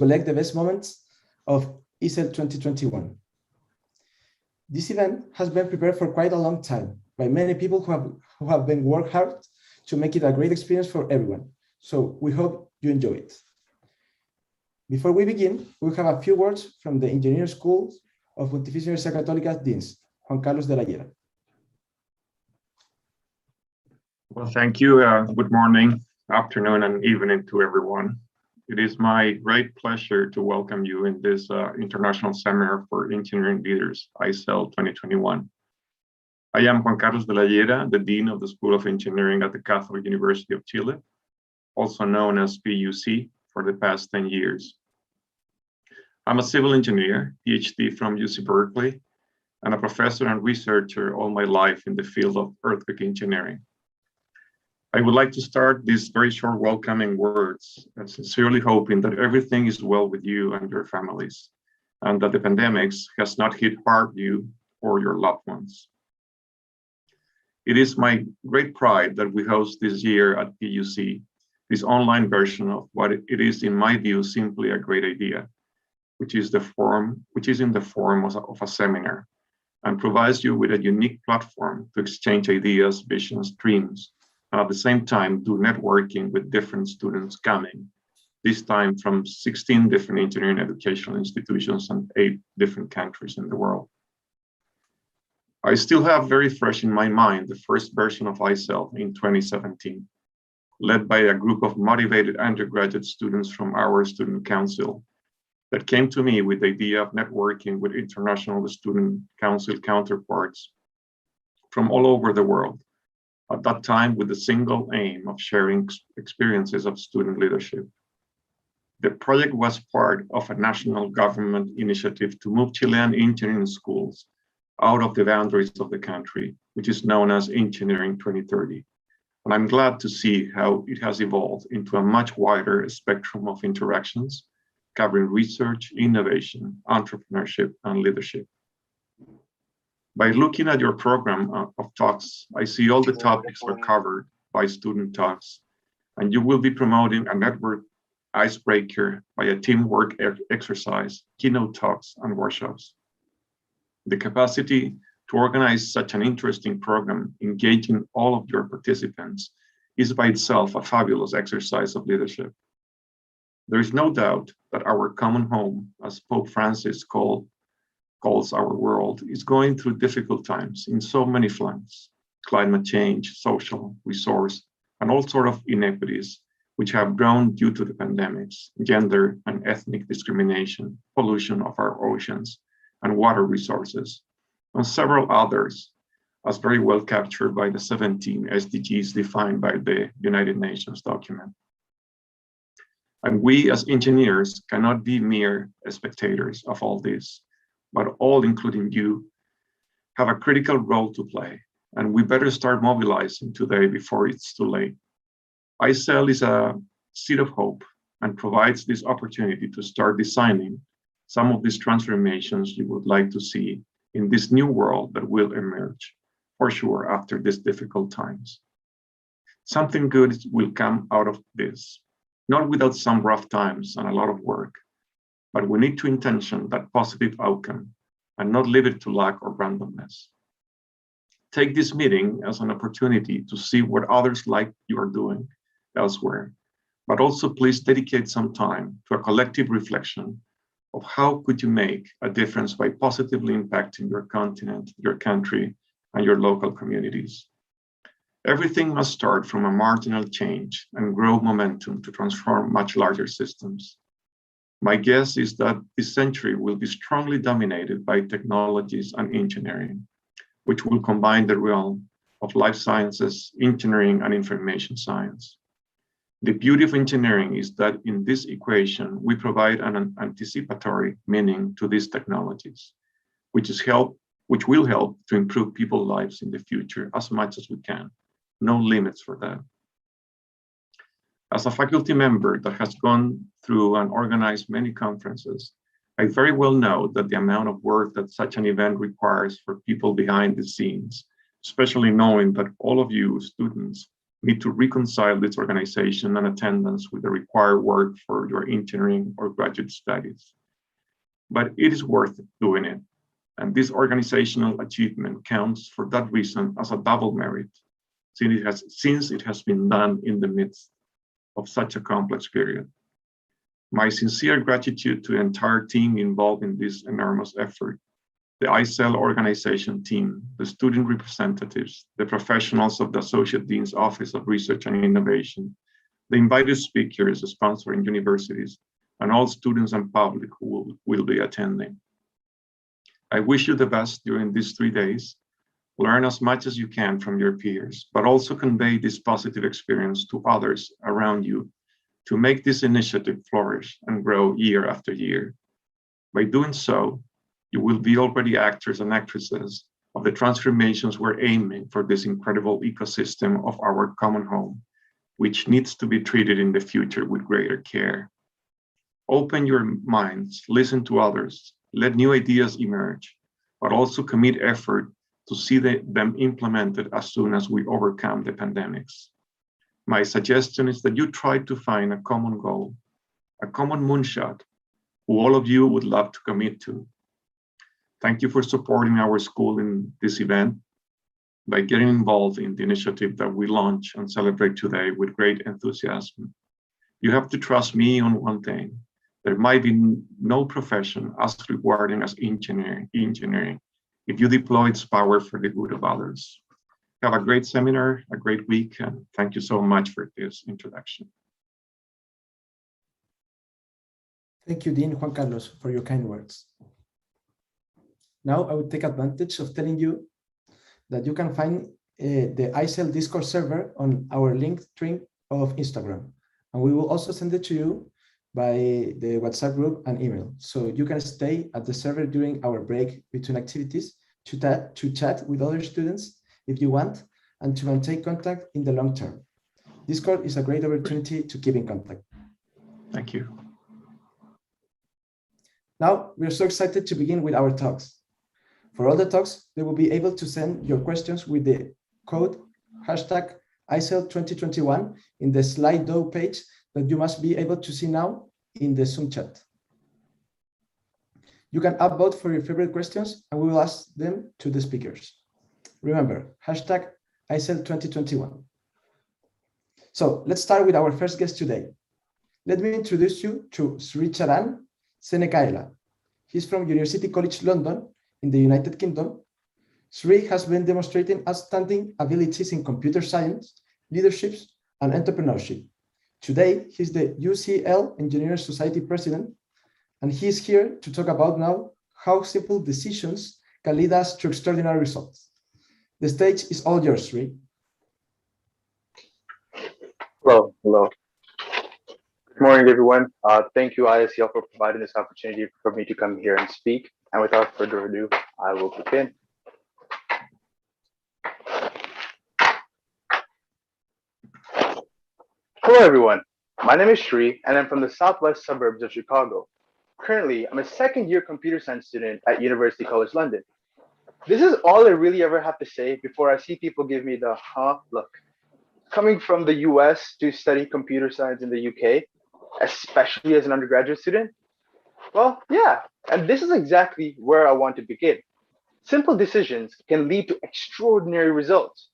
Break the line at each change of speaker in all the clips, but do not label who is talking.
collect the best moments of ISEL 2021. This event has been prepared for quite a long time by many people who have been worked hard to make it a great experience for everyone. So we hope you enjoy it. Before we begin, we'll have a few words from the Engineering School of Pontificia Universidad Católica Deans, Juan Carlos de la Llera.
Well, thank you. Good morning, afternoon, and evening to everyone. It is my great pleasure to welcome you in this International Seminar for Engineering Leaders, ISEL 2021. I am Juan Carlos de la Llera, the Dean of the School of Engineering at the Catholic University of Chile, also known as PUC for the past 10 years. I'm a civil engineer, PhD from UC Berkeley, and a professor and researcher all my life in the field of earthquake engineering. I would like to start these very short welcoming words and sincerely hoping that everything is well with you and your families, and that the pandemic has not hit hard you or your loved ones. It is my great pride that we host this year at PUC this online version of what it is, in my view, simply a great idea, which is in the form of a seminar, and provides you with a unique platform to exchange ideas, visions, dreams, and at the same time do networking with different students coming, this time from 16 different engineering educational institutions and 8 different countries in the world. I still have very fresh in my mind the first version of ISEL in 2017, led by a group of motivated undergraduate students from our student council that came to me with the idea of networking with international student council counterparts from all over the world, at that time with the single aim of sharing experiences of student leadership. The project was part of a national government initiative to move Chilean engineering schools out of the boundaries of the country, which is known as Engineering 2030. And I'm glad to see how it has evolved into a much wider spectrum of interactions, covering research, innovation, entrepreneurship, and leadership. By looking at your program of talks, I see all the topics are covered by student talks, and you will be promoting a network icebreaker by a teamwork exercise, keynote talks, and workshops. The capacity to organize such an interesting program, engaging all of your participants, is by itself a fabulous exercise of leadership. There is no doubt that our common home, as Pope Francis calls our world, is going through difficult times in so many fronts: climate change, social, resource, and all sorts of inequities, which have grown due to the pandemics, gender and ethnic discrimination, pollution of our oceans and water resources, and several others, as very well captured by the 17 SDGs defined by the United Nations document. And we as engineers cannot be mere spectators of all this, but all, including you, have a critical role to play, and we better start mobilizing today before it's too late. ISEL is a seed of hope and provides this opportunity to start designing some of these transformations you would like to see in this new world that will emerge, for sure, after these difficult times. Something good will come out of this, not without some rough times and a lot of work, but we need to intention that positive outcome and not leave it to luck or randomness. Take this meeting as an opportunity to see what others like you are doing elsewhere, but also please dedicate some time to a collective reflection of how could you make a difference by positively impacting your continent, your country, and your local communities. Everything must start from a marginal change and grow momentum to transform much larger systems. My guess is that this century will be strongly dominated by technologies and engineering, which will combine the realm of life sciences, engineering, and information science. The beauty of engineering is that in this equation, we provide an anticipatory meaning to these technologies, which will help to improve people's lives in the future as much as we can. No limits for that. As a faculty member that has gone through and organized many conferences, I very well know that the amount of work that such an event requires for people behind the scenes, especially knowing that all of you students need to reconcile this organization and attendance with the required work for your engineering or graduate studies. But it is worth doing it. And this organizational achievement counts for that reason as a double merit, since it has been done in the midst of such a complex period. My sincere gratitude to the entire team involved in this enormous effort, the ISEL organization team, the student representatives, the professionals of the Associate Dean's Office of Research and Innovation, the invited speakers, the sponsoring universities, and all students and public who will be attending. I wish you the best during these 3 days. Learn as much as you can from your peers, but also convey this positive experience to others around you to make this initiative flourish and grow year after year. By doing so, you will be already actors and actresses of the transformations we're aiming for this incredible ecosystem of our common home, which needs to be treated in the future with greater care. Open your minds, listen to others, let new ideas emerge, but also commit effort to see them implemented as soon as we overcome the pandemics. My suggestion is that you try to find a common goal, a common moonshot, who all of you would love to commit to. Thank you for supporting our school in this event by getting involved in the initiative that we launch and celebrate today with great enthusiasm. You have to trust me on one thing. There might be no profession as rewarding as engineering if you deploy its power for the good of others. Have a great seminar, a great week, and thank you so much for this introduction.
Thank you, Dean Juan Carlos, for your kind words. Now I will take advantage of telling you that you can find the ISEL Discord server on our link tree of Instagram. And we will also send it to you by the WhatsApp group and email. So you can stay at the server during our break between activities to chat with other students if you want, and to maintain contact in the long term. Discord is a great opportunity to keep in contact.
Thank you.
Now, we are so excited to begin with our talks. For all the talks, they will be able to send your questions with the code hashtag ISEL2021 in the Slido page that you must be able to see now in the Zoom chat. You can upvote for your favorite questions and we will ask them to the speakers. Remember, hashtag ISEL2021. So let's start with our first guest today. Let me introduce you to Sri Charan Senekaela. He's from University College London in the United Kingdom. Sri has been demonstrating outstanding abilities in computer science, leadership, and entrepreneurship. Today, he's the UCL Engineering Society President, and he is here to talk about now how simple decisions can lead us to extraordinary results. The stage is all yours, Sri.
Hello. Good morning, everyone. Thank you, ISEL, for providing this opportunity for me to come here and speak. And without further ado, I will begin. Hello, everyone. My name is Sri, and I'm from the southwest suburbs of Chicago. Currently, I'm a second-year computer science student at University College London. This is all I really ever have to say before I see people give me the look. Coming from the US to study computer science in the UK, especially as an undergraduate student, well, yeah, and this is exactly where I want to begin. Simple decisions can lead to extraordinary results.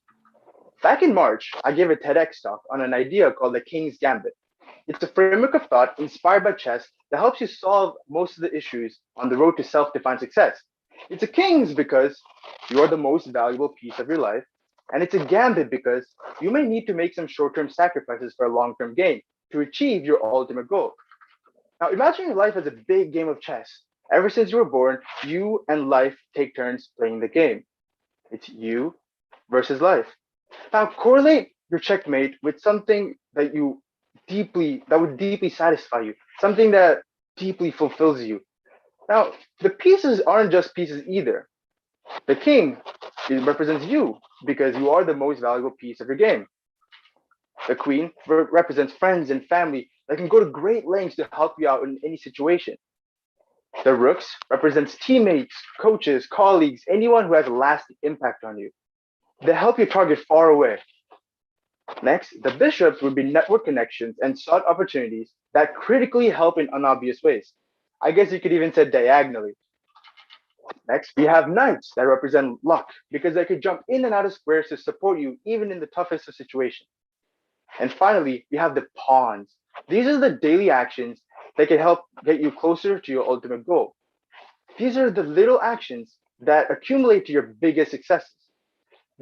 Back in March, I gave a TEDx talk on an idea called the King's Gambit. It's a framework of thought inspired by chess that helps you solve most of the issues on the road to self-defined success. It's a king's because you are the most valuable piece of your life, and it's a gambit because you may need to make some short-term sacrifices for a long-term gain to achieve your ultimate goal. Now, imagine your life as a big game of chess. Ever since you were born, you and life take turns playing the game. It's you versus life. Now, correlate your checkmate with something that would deeply satisfy you, something that deeply fulfills you. Now, the pieces aren't just pieces either. The king represents you because you are the most valuable piece of your game. The queen represents friends and family that can go to great lengths to help you out in any situation. The rooks represents teammates, coaches, colleagues, anyone who has a lasting impact on you. They help you target far away. Next, the bishops would be network connections and sought opportunities that critically help in unobvious ways. I guess you could even say diagonally. Next, we have knights that represent luck because they could jump in and out of squares to support you even in the toughest of situations. And finally, we have the pawns. These are the daily actions that can help get you closer to your ultimate goal. These are the little actions that accumulate to your biggest successes.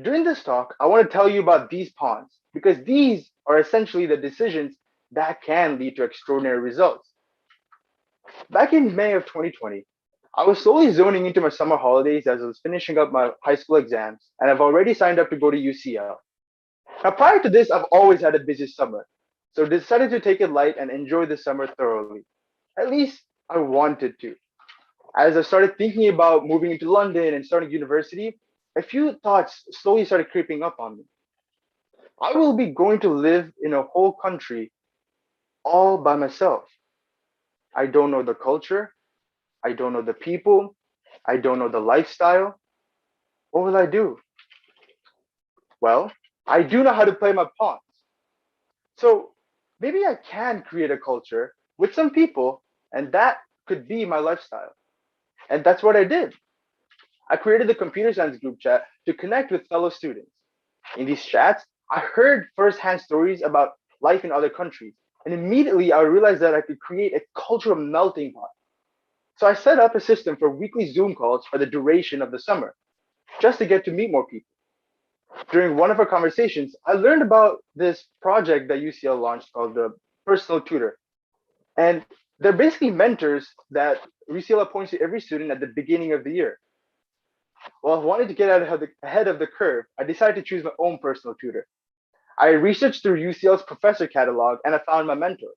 During this talk, I want to tell you about these pawns because these are essentially the decisions that can lead to extraordinary results. Back in May of 2020, I was slowly zoning into my summer holidays as I was finishing up my high school exams, and I've already signed up to go to UCL. Now, prior to this, I've always had a busy summer, so decided to take it light and enjoy the summer thoroughly. At least I wanted to. As I started thinking about moving into London and starting university, a few thoughts slowly started creeping up on me. I will be going to live in a whole country all by myself. I don't know the culture. I don't know the people. I don't know the lifestyle. What will I do? Well, I do know how to play my pawns. So maybe I can create a culture with some people, and that could be my lifestyle. And that's what I did. I created the computer science group chat to connect with fellow students. In these chats, I heard firsthand stories about life in other countries. And immediately I realized that I could create a cultural melting pot. So I set up a system for weekly Zoom calls for the duration of the summer, just to get to meet more people. During one of our conversations, I learned about this project that UCL launched called the Personal Tutor. And they're basically mentors that UCL appoints to every student at the beginning of the year. Well, I wanted to get ahead of the curve. I decided to choose my own personal tutor. I researched through UCL's professor catalog and I found my mentor.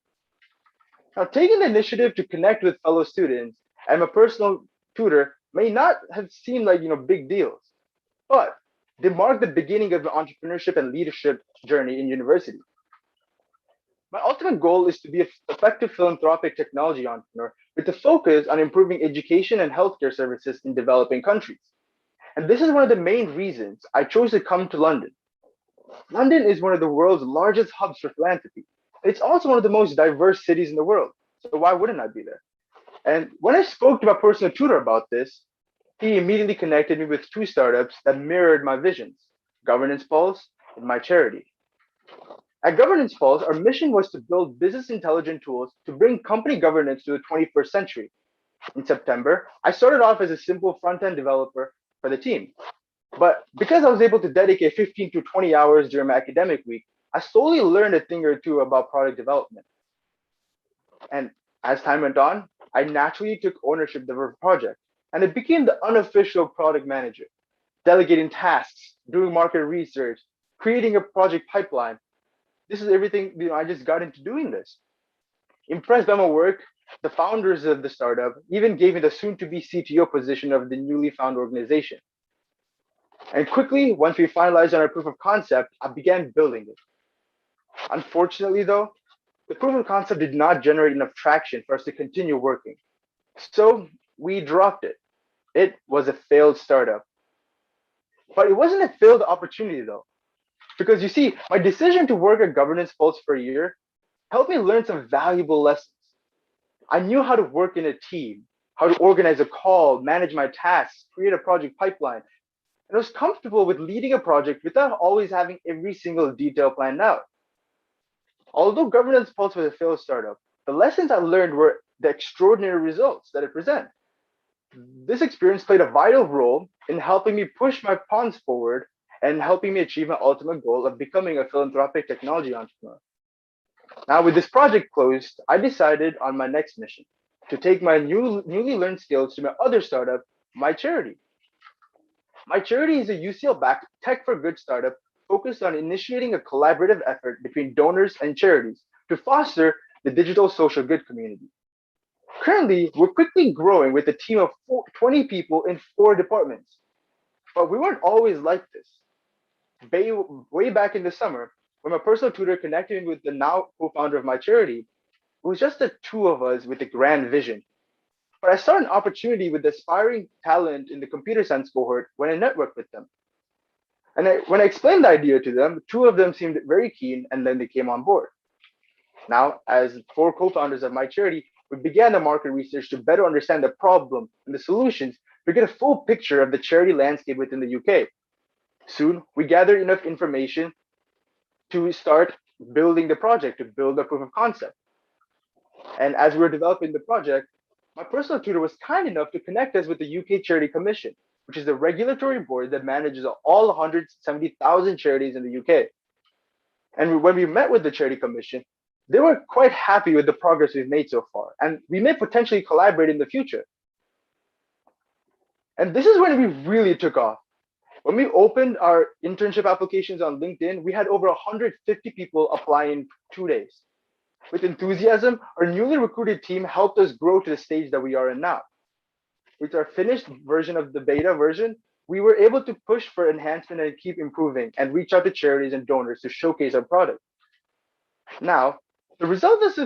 Now, taking the initiative to connect with fellow students and my personal tutor may not have seemed like big deals, but they mark the beginning of the entrepreneurship and leadership journey in university. My ultimate goal is to be an effective philanthropic technology entrepreneur with a focus on improving education and healthcare services in developing countries. And this is one of the main reasons I chose to come to London. London is one of the world's largest hubs for philanthropy. It's also one of the most diverse cities in the world. So why wouldn't I be there? And when I spoke to my personal tutor about this, he immediately connected me with two startups that mirrored my visions, Governance Pulse and My Charity. At Governance Pulse, our mission was to build business intelligence tools to bring company governance to the 21st century. In September, I started off as a simple front-end developer for the team. But because I was able to dedicate 15 to 20 hours during my academic week, I slowly learned a thing or two about product development. And as time went on, I naturally took ownership of the project, and I became the unofficial product manager, delegating tasks, doing market research, creating a project pipeline. This is everything I just got into doing this. Impressed by my work, the founders of the startup even gave me the soon-to-be CTO position of the newly found organization. And quickly, once we finalized on our proof of concept, I began building it. Unfortunately, though, the proof of concept did not generate enough traction for us to continue working. So we dropped it. It was a failed startup. But it wasn't a failed opportunity, though. Because you see, my decision to work at Governance Pulse for a year helped me learn some valuable lessons. I knew how to work in a team, how to organize a call, manage my tasks, create a project pipeline, and I was comfortable with leading a project without always having every single detail planned out. Although Governance Pulse was a failed startup, the lessons I learned were the extraordinary results that it presents. This experience played a vital role in helping me push my pawns forward and helping me achieve my ultimate goal of becoming a philanthropic technology entrepreneur. Now, with this project closed, I decided on my next mission to take my newly learned skills to my other startup, My Charity. My Charity is a UCL-backed tech for good startup focused on initiating a collaborative effort between donors and charities to foster the digital social good community. Currently, we're quickly growing with a team of 20 people in 4 departments. But we weren't always like this. Way back in the summer, when my personal tutor connected me with the now co-founder of My Charity, it was just the two of us with a grand vision. But I saw an opportunity with aspiring talent in the computer science cohort when I networked with them. And when I explained the idea to them, two of them seemed very keen, and then they came on board. Now, as four co-founders of my charity, we began the market research to better understand the problem and the solutions to get a full picture of the charity landscape within the UK. Soon, we gathered enough information to start building the project, to build a proof of concept. And as we were developing the project, my personal tutor was kind enough to connect us with the UK Charity Commission, which is the regulatory board that manages all 170,000 charities in the UK. And when we met with the Charity Commission, they were quite happy with the progress we've made so far, and we may potentially collaborate in the future. And this is when we really took off. When we opened our internship applications on LinkedIn, we had over 150 people apply in 2 days. With enthusiasm, our newly recruited team helped us grow to the stage that we are in now. With our finished version of the beta version, we were able to push for enhancement and keep improving and reach out to charities and donors to showcase our product. Now, the results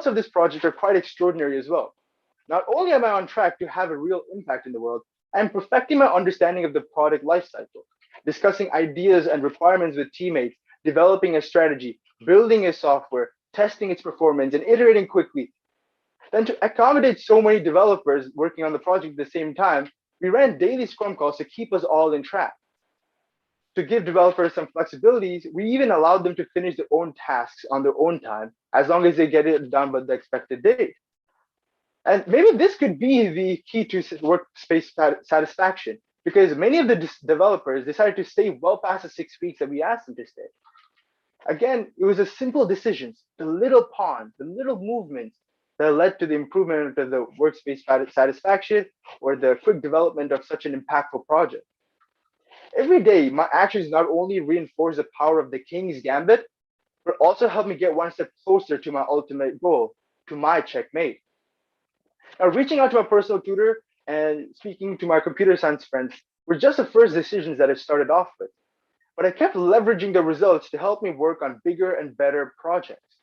of this project are quite extraordinary as well. Not only am I on track to have a real impact in the world, I am perfecting my understanding of the product lifecycle, discussing ideas and requirements with teammates, developing a strategy, building a software, testing its performance, and iterating quickly. Then to accommodate so many developers working on the project at the same time, we ran daily Scrum calls to keep us all in track. To give developers some flexibilities, we even allowed them to finish their own tasks on their own time, as long as they get it done by the expected date. And maybe this could be the key to workspace satisfaction, because many of the developers decided to stay well past the 6 weeks that we asked them to stay. Again, it was the simple decisions, the little pawns, the little movements that led to the improvement of the workspace satisfaction or the quick development of such an impactful project. Every day, my actions not only reinforce the power of the King's Gambit, but also help me get one step closer to my ultimate goal, to my checkmate. Now, reaching out to my personal tutor and speaking to my computer science friends were just the first decisions that I started off with. But I kept leveraging the results to help me work on bigger and better projects.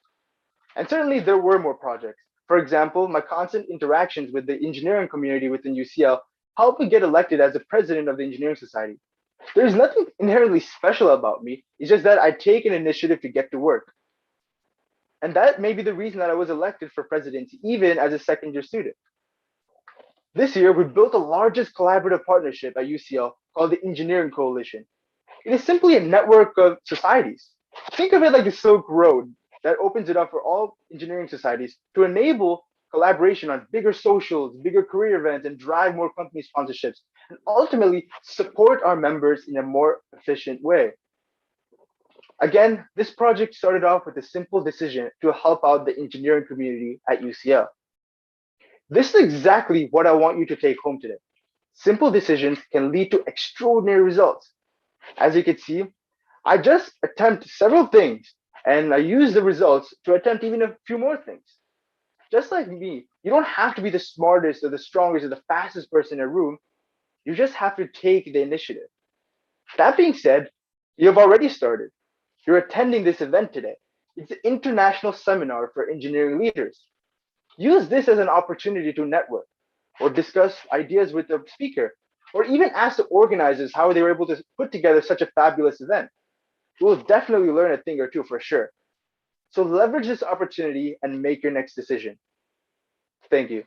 And certainly there were more projects. For example, my constant interactions with the engineering community within UCL helped me get elected as the president of the Engineering Society. There's nothing inherently special about me. It's just that I take an initiative to get to work. And that may be the reason that I was elected for presidency, even as a second-year student. This year, we built the largest collaborative partnership at UCL called the Engineering Coalition. It is simply a network of societies. Think of it like a Silk Road that opens it up for all engineering societies to enable collaboration on bigger socials, bigger career events, and drive more company sponsorships, and ultimately support our members in a more efficient way. Again, this project started off with a simple decision to help out the engineering community at UCL. This is exactly what I want you to take home today. Simple decisions can lead to extraordinary results. As you can see, I just attempt several things, and I use the results to attempt even a few more things. Just like me, you don't have to be the smartest or the strongest or the fastest person in a room. You just have to take the initiative. That being said, you have already started. You're attending this event today. It's an international seminar for engineering leaders. Use this as an opportunity to network or discuss ideas with the speaker, or even ask the organizers how they were able to put together such a fabulous event. You will definitely learn a thing or two for sure. So leverage this opportunity and make your next decision. Thank you.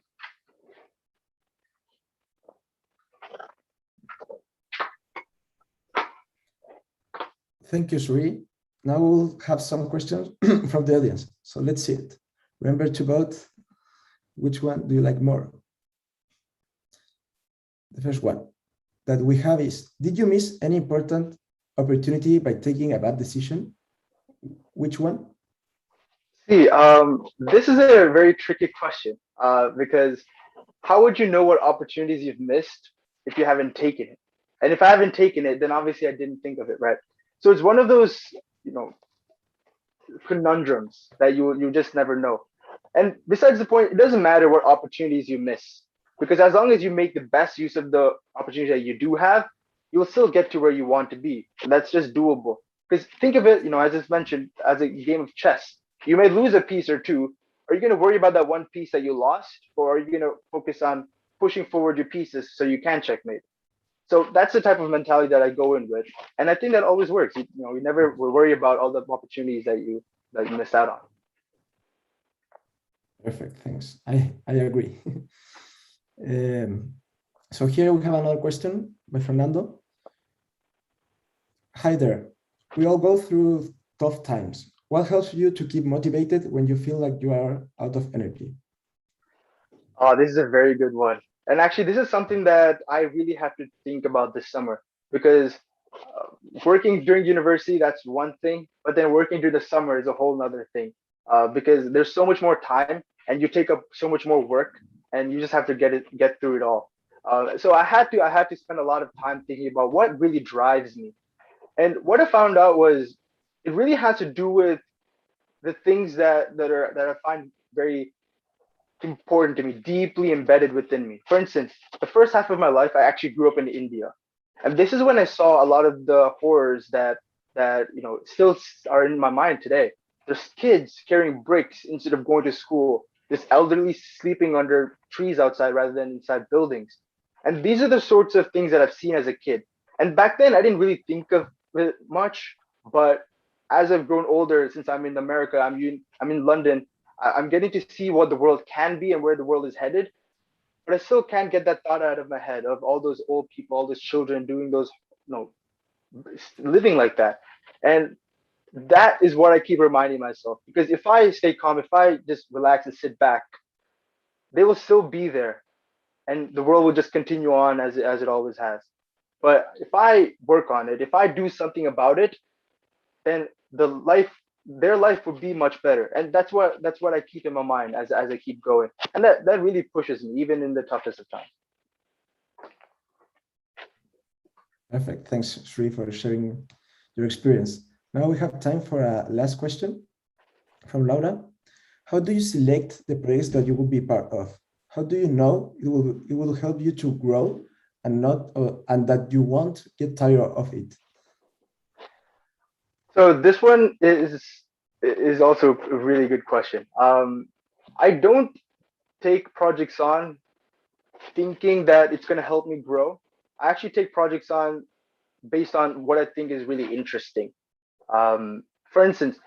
Thank you, Sri. Now we'll have some questions from the audience. So let's see it. Remember to vote. Which one do you like more? The first one that we have is, did you miss any important opportunity by taking a bad decision? Which one?
See, this is a very tricky question because how would you know what opportunities you've missed if you haven't taken it? And if I haven't taken it, then obviously I didn't think of it, right? So it's one of those, conundrums that you just never know. And besides the point, it doesn't matter what opportunities you miss, because as long as you make the best use of the opportunities that you do have, you will still get to where you want to be. And that's just doable. Because think of it, as it's mentioned, as a game of chess. You may lose a piece or two. Are you going to worry about that one piece that you lost? Or are you going to focus on pushing forward your pieces so you can checkmate? So that's the type of mentality that I go in with, and I think that always works. You never worry about all the opportunities that you miss out on.
Perfect, thanks. I agree. So here we have another question by Fernando. Hi there. We all go through tough times. What helps you to keep motivated when you feel like you are out of energy?
Oh, this is a very good one. And actually, this is something that I really have to think about this summer because working during university, that's one thing, but then working during the summer is a whole nother thing because there's so much more time and you take up so much more work and you just have to get through it all. So I had to spend a lot of time thinking about what really drives me. And what I found out was it really has to do with the things that I find very important to me, deeply embedded within me. For instance, the first half of my life, I actually grew up in India, and this is when I saw a lot of the horrors that still are in my mind today. There's kids carrying bricks instead of going to school. There's elderly sleeping under trees outside rather than inside buildings, and these are the sorts of things that I've seen as a kid. And back then, I didn't really think of it much, but as I've grown older, since I'm in America, I'm in London. I'm getting to see what the world can be and where the world is headed, but I still can't get that thought out of my head of all those old people, all those children doing those, you know, living like that. And that is what I keep reminding myself. Because if I stay calm, if I just relax and sit back, they will still be there, and the world will just continue on as it always has. But if I work on it, if I do something about it, then their life would be much better. And that's what I keep in my mind as I keep going. And that really pushes me even in the toughest of times.
Perfect. Thanks, Sri, for sharing your experience. Now we have time for a last question from Laura. How do you select the projects that you will be part of? How do you know it will help you to grow and not and that you won't get tired of it?
So this one is also a really good question. I don't take projects on thinking that it's going to help me grow. I actually take projects on based on what I think is really interesting. For instance,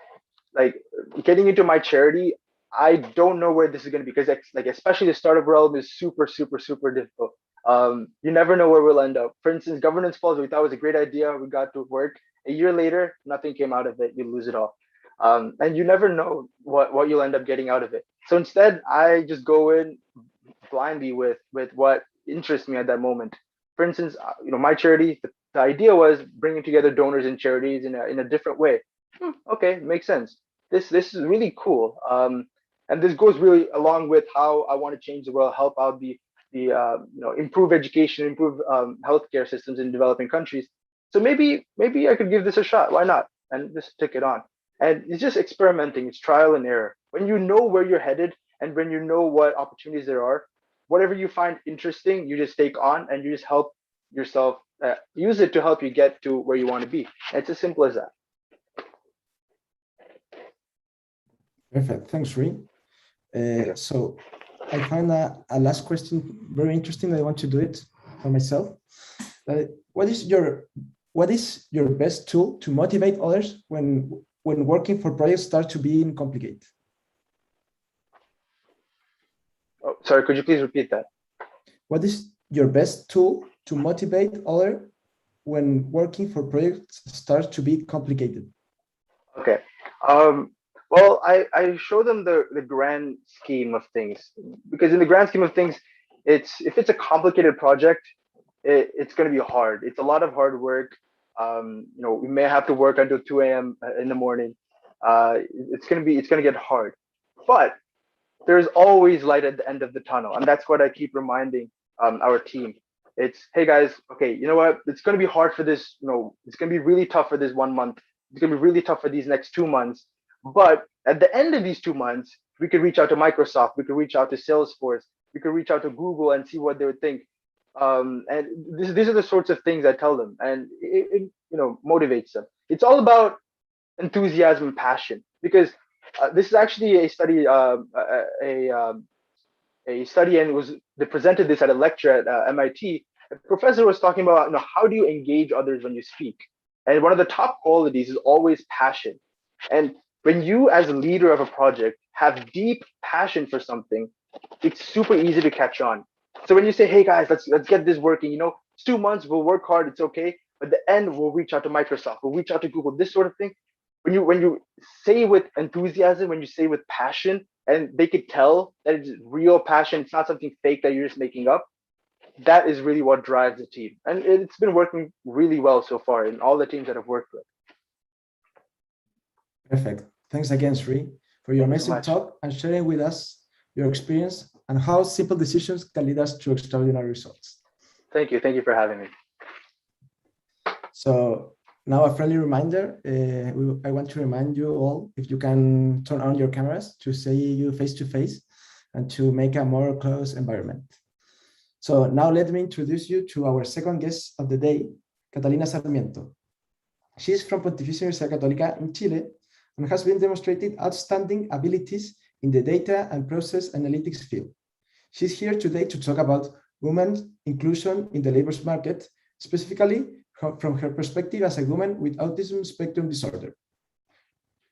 like getting into my charity, I don't know where this is going to be because like especially the startup realm is super super super difficult. You never know where we'll end up. For instance, governance falls, we thought was a great idea, we got to work. A year later, nothing came out of it, you lose it all. And you never know what you'll end up getting out of it. So instead, I just go in blindly with what interests me at that moment. For instance, my charity, the idea was bringing together donors and charities in a different way. Okay, makes sense. This is really cool. And this goes really along with how I want to change the world, help out the improve education, improve healthcare systems in developing countries. So maybe I could give this a shot. Why not? And just take it on. And it's just experimenting. It's trial and error. When you know where you're headed and when you know what opportunities there are, whatever you find interesting, you just take on and you just help yourself use it to help you get to where you want to be. And it's as simple as that.
Perfect. Thanks, Ri. So I find a last question very interesting. I want to do it for myself. What is your best tool to motivate others when working for projects start to be complicated?
Oh, sorry, could you please repeat that?
What is your best tool to motivate others when working for projects start to be complicated?
Okay. Well, I show them the grand scheme of things because in the grand scheme of things, if it's a complicated project, it's going to be hard. It's a lot of hard work. We may have to work until 2 a.m. in the morning. It's going to get hard, but there's always light at the end of the tunnel, and that's what I keep reminding our team. It's, hey guys, okay, you know what? It's going to be hard for this. It's going to be really tough for this 1 month. It's going to be really tough for these next 2 months. But at the end of these 2 months, we could reach out to Microsoft, we could reach out to Salesforce, we could reach out to Google and see what they would think. And these are the sorts of things I tell them, and it motivates them. It's all about enthusiasm and passion because this is actually a study, a study, and they presented this at a lecture at MIT. The professor was talking about, how do you engage others when you speak? And one of the top qualities is always passion. And when you, as a leader of a project, have deep passion for something, it's super easy to catch on. So when you say, "Hey guys, let's get this working," it's 2 months, we'll work hard, it's okay. But at the end, we'll reach out to Microsoft, we'll reach out to Google, this sort of thing. When you say with enthusiasm, when you say with passion, and they could tell that it's real passion, it's not something fake that you're just making up. That is really what drives the team, and it's been working really well so far in all the teams that I've worked with.
Perfect. Thanks again, Sri, for your
Thank you so
amazing
much.
talk and sharing with us your experience and how simple decisions can lead us to extraordinary results.
Thank you for having me.
So now a friendly reminder, I want to remind you all, if you can turn on your cameras to see you face to face and to make a more close environment. So now let me introduce you to our second guest of the day, Catalina Sarmiento. She is from Pontificia Universidad Católica in Chile and has been demonstrated outstanding abilities in the data and process analytics field. She's here today to talk about women's inclusion in the labor market, specifically from her perspective as a woman with autism spectrum disorder.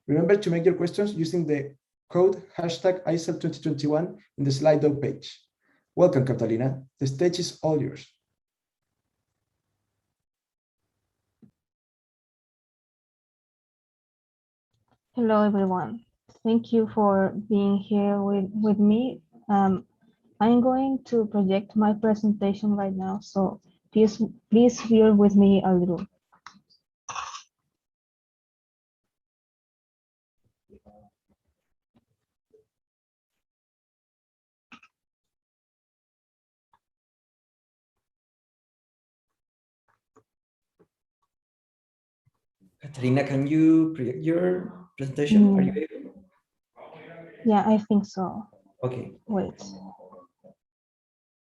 Remember to make your questions using the code #ISEL 2021 in the Slido page. Welcome, Catalina. The stage is all yours.
Hello, everyone. Thank you for being here with me. I'm going to project my presentation right now, so please bear with me a little.
Catalina, can you project your presentation? Are you able?
Yeah, I think so.
Okay.
Wait.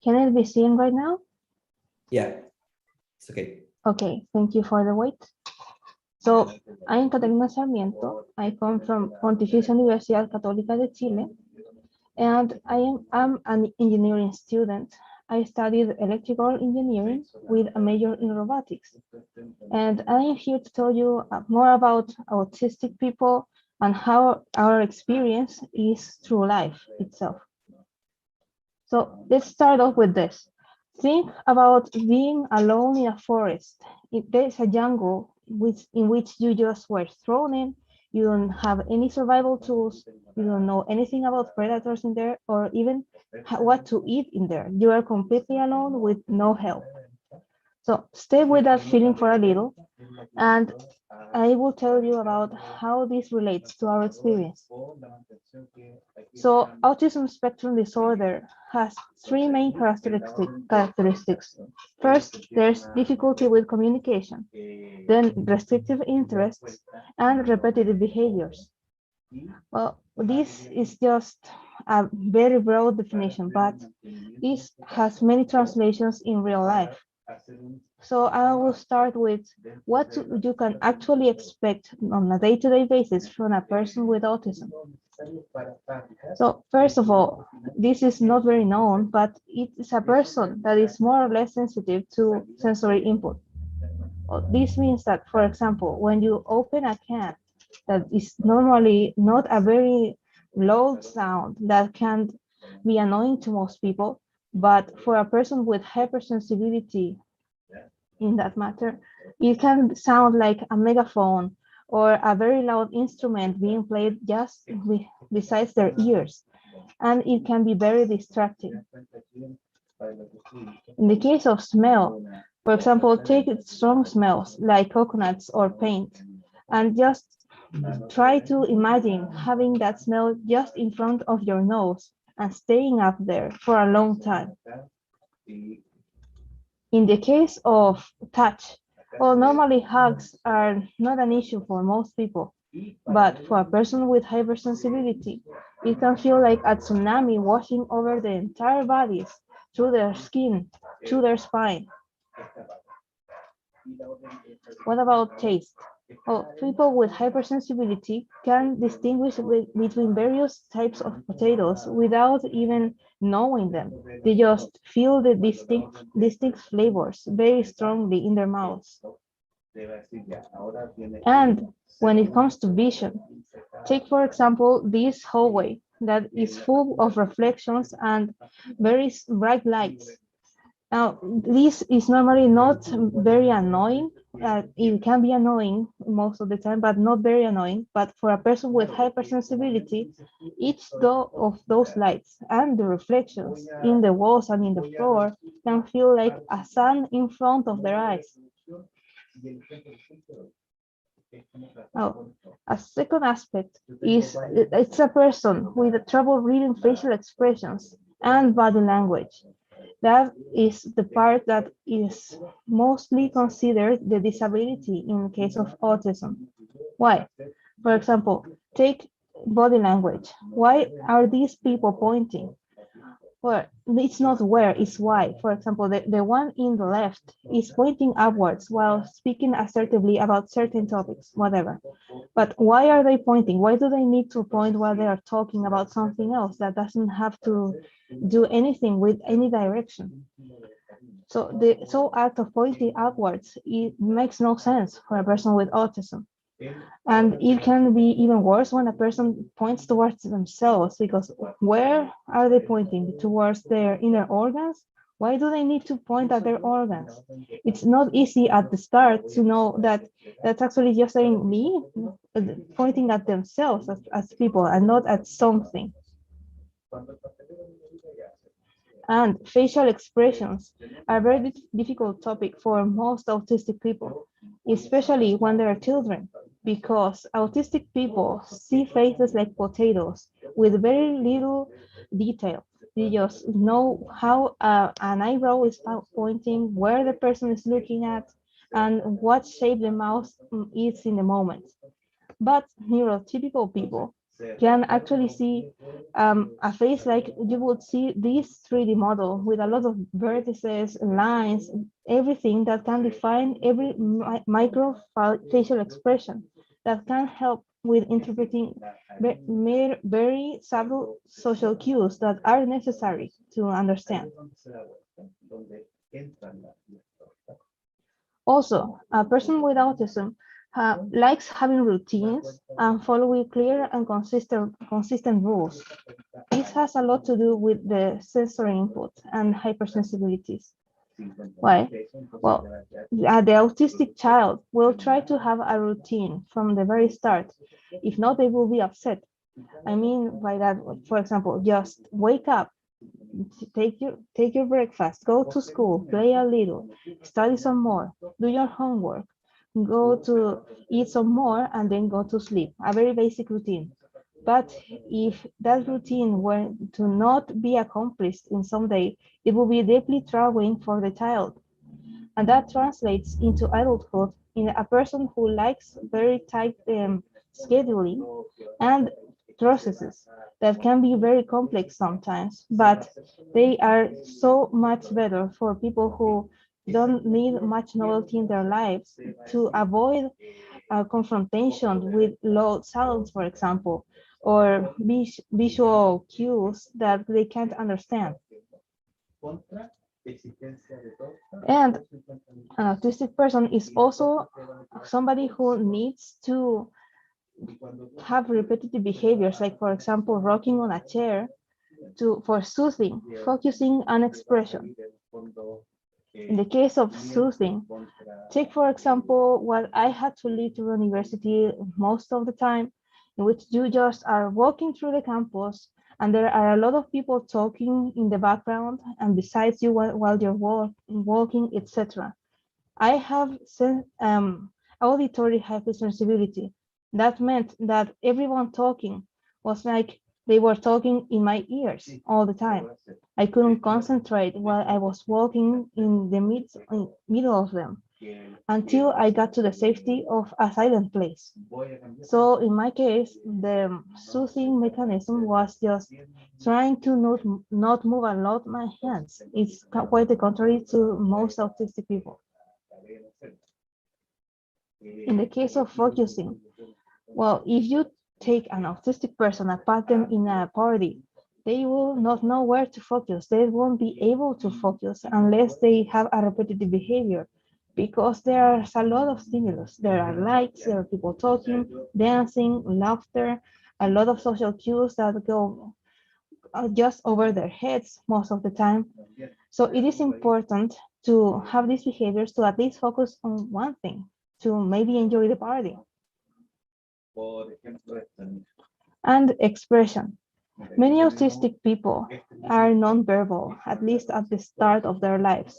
Can it be seen right now?
Yeah, it's okay.
Okay, thank you for the wait. So, I'm Catalina Sarmiento. I come from Pontificia Universidad Católica de Chile, and I'm an engineering student. I studied electrical engineering with a major in robotics. And I am here to tell you more about autistic people and how our experience is through life itself. So let's start off with this. Think about being alone in a forest. If there's a jungle in which you just were thrown in, you don't have any survival tools, you don't know anything about predators in there, or even what to eat in there. You are completely alone with no help. So stay with that feeling for a little, and I will tell you about how this relates to our experience. So autism spectrum disorder has three main characteristics. First, there's difficulty with communication, then restrictive interests, and repetitive behaviors. Well, this is just a very broad definition, but this has many translations in real life. So I will start with what you can actually expect on a day-to-day basis from a person with autism. So first of all, this is not very known, but it is a person that is more or less sensitive to sensory input. This means that, for example, when you open a can that is normally not a very loud sound that can be annoying to most people, but for a person with hypersensitivity in that matter, it can sound like a megaphone or a very loud instrument being played just besides their ears, and it can be very distracting. In the case of smell, for example, take strong smells like coconuts or paint, and just try to imagine having that smell just in front of your nose and staying up there for a long time. In the case of touch, well, normally hugs are not an issue for most people, but for a person with hypersensitivity, it can feel like a tsunami washing over the entire bodies, through their skin, to their spine. What about taste? Oh, people with hypersensibility can distinguish between various types of potatoes without even knowing them. They just feel the distinct flavors very strongly in their mouths. And when it comes to vision, take for example this hallway that is full of reflections and very bright lights. Now, this is normally not very annoying. It can be annoying most of the time, but not very annoying. But for a person with hypersensibility, each of those lights and the reflections in the walls and in the floor can feel like a sun in front of their eyes. Oh, a second aspect is it's a person with trouble reading facial expressions and body language. That is the part that is mostly considered the disability in case of autism. Why? For example, take body language. Why are these people pointing? Well, it's not where, it's why. For example, the one in the left is pointing upwards while speaking assertively about certain topics, whatever. But why are they pointing? Why do they need to point while they are talking about something else that doesn't have to do anything with any direction? So the sole act of pointing upwards, it makes no sense for a person with autism. And it can be even worse when a person points towards themselves, because where are they pointing? Towards their inner organs? Why do they need to point at their organs? It's not easy at the start to know that that's actually just saying me, pointing at themselves as people and not at something. And facial expressions are a very difficult topic for most autistic people, especially when they are children, because autistic people see faces like potatoes with very little detail. They just know how an eyebrow is pointing, where the person is looking at, and what shape the mouth is in the moment. But neurotypical people can actually see a face like you would see this 3D model with a lot of vertices, lines, everything that can define every micro facial expression that can help with interpreting very subtle social cues that are necessary to understand. Also, a person with autism likes having routines and following clear and consistent rules. This has a lot to do with the sensory input and hypersensibilities. Why? Well, the autistic child will try to have a routine from the very start. If not, they will be upset. I mean by that, for example, just wake up, take your breakfast, go to school, play a little, study some more, do your homework, go to eat some more, and then go to sleep. A very basic routine. But if that routine were to not be accomplished in some day, it will be deeply troubling for the child. And that translates into adulthood in a person who likes very tight scheduling and processes that can be very complex sometimes, but they are so much better for people who don't need much novelty in their lives to avoid confrontation with loud sounds, for example, or visual cues that they can't understand. And an autistic person is also somebody who needs to have repetitive behaviors, like for example, rocking on a chair for soothing, focusing on expression. In the case of soothing, take for example what I had to leave to university most of the time, in which you just are walking through the campus and there are a lot of people talking in the background and besides you while you're walking, etc. I have auditory hypersensibility. That meant that everyone talking was like they were talking in my ears all the time. I couldn't concentrate while I was walking in the middle of them until I got to the safety of a silent place. So in my case, the soothing mechanism was just trying to not move a lot my hands. It's quite the contrary to most autistic people. In the case of focusing, well, if you take an autistic person and put them in a party, they will not know where to focus. They won't be able to focus unless they have a repetitive behavior because there's a lot of stimulus. There are lights, there are people talking, dancing, laughter, a lot of social cues that go just over their heads most of the time. So it is important to have these behaviors to at least focus on one thing, to maybe enjoy the party. And expression. Many autistic people are nonverbal, at least at the start of their lives.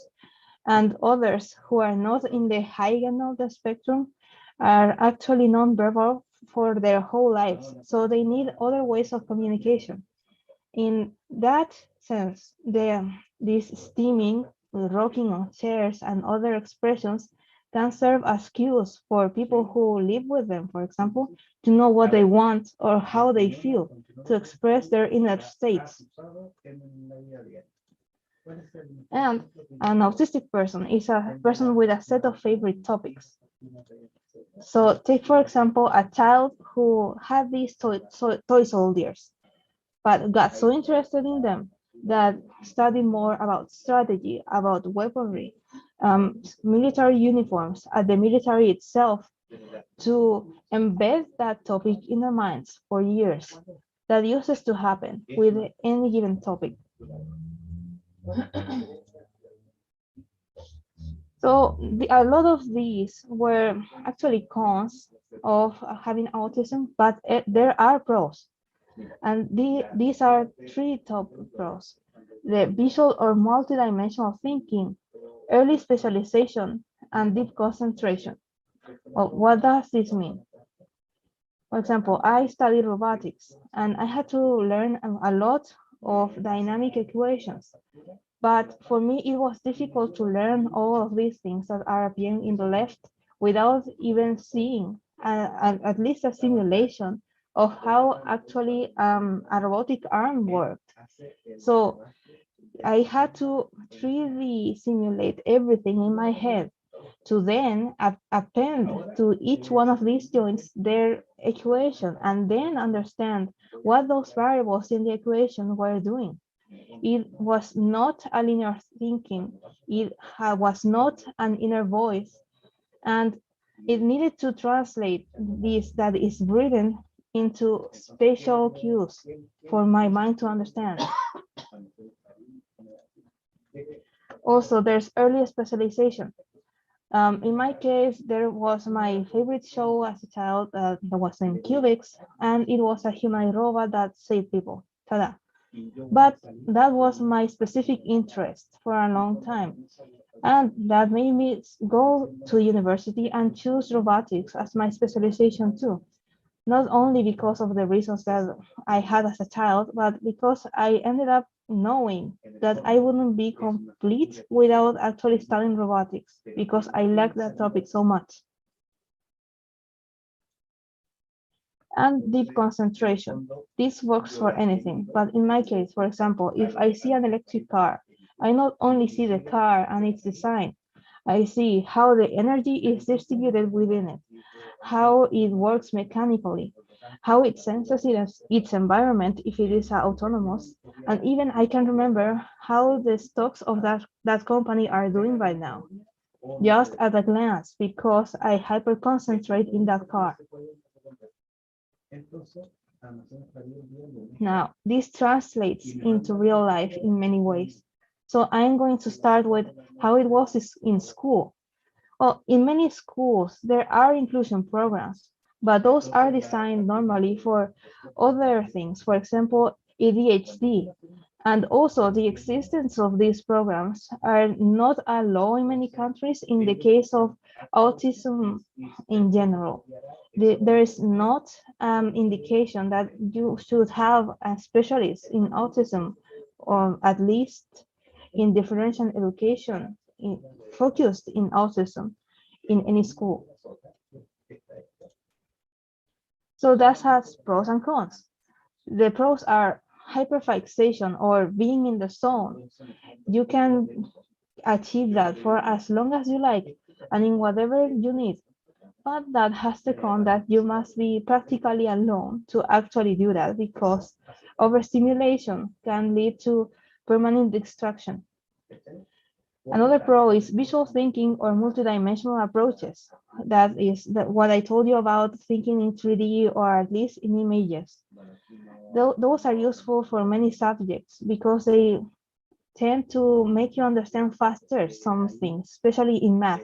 And others who are not in the high end of the spectrum are actually nonverbal for their whole lives. So they need other ways of communication. In that sense, this steaming, rocking on chairs, and other expressions can serve as cues for people who live with them, for example, to know what they want or how they feel, to express their inner states. And an autistic person is a person with a set of favorite topics. So take, for example, a child who had these toy soldiers, but got so interested in them that studied more about strategy, about weaponry, military uniforms, at the military itself, to embed that topic in their minds for years. That uses to happen with any given topic. So a lot of these were actually cons of having autism, but there are pros. And these are three top pros: the visual or multidimensional thinking, early specialization, and deep concentration. Well, what does this mean? For example, I studied robotics and I had to learn a lot of dynamic equations. But for me, it was difficult to learn all of these things that are appearing in the left without even seeing at least a simulation of how actually a robotic arm worked. So I had to 3D simulate everything in my head to then append to each one of these joints their equation and then understand what those variables in the equation were doing. It was not a linear thinking. It was not an inner voice. And it needed to translate this that is written into spatial cues for my mind to understand. Also, there's early specialization. In my case, there was my favorite show as a child that was named Cubics, and it was a humanoid robot that saved people. Ta-da. But that was my specific interest for a long time. And that made me go to university and choose robotics as my specialization too. Not only because of the reasons that I had as a child, but because I ended up knowing that I wouldn't be complete without actually studying robotics because I liked that topic so much. And deep concentration. This works for anything, but in my case, for example, if I see an electric car, I not only see the car and its design, I see how the energy is distributed within it, how it works mechanically, how it senses its environment if it is autonomous, and even I can remember how the stocks of that company are doing right now, just at a glance, because I hyper concentrate in that car. Now, this translates into real life in many ways. So I'm going to start with how it was in school. Well, in many schools, there are inclusion programs, but those are designed normally for other things, for example, ADHD. And also the existence of these programs are not a law in many countries in the case of autism in general. There is not indication that you should have a specialist in autism, or at least in differential education focused in autism in any school. So that has pros and cons. The pros are hyperfixation or being in the zone. You can achieve that for as long as you like and in whatever you need. But that has the con that you must be practically alone to actually do that because overstimulation can lead to permanent distraction. Another pro is visual thinking or multidimensional approaches. That is what I told you about thinking in 3D or at least in images. Those are useful for many subjects because they tend to make you understand faster some things, especially in math.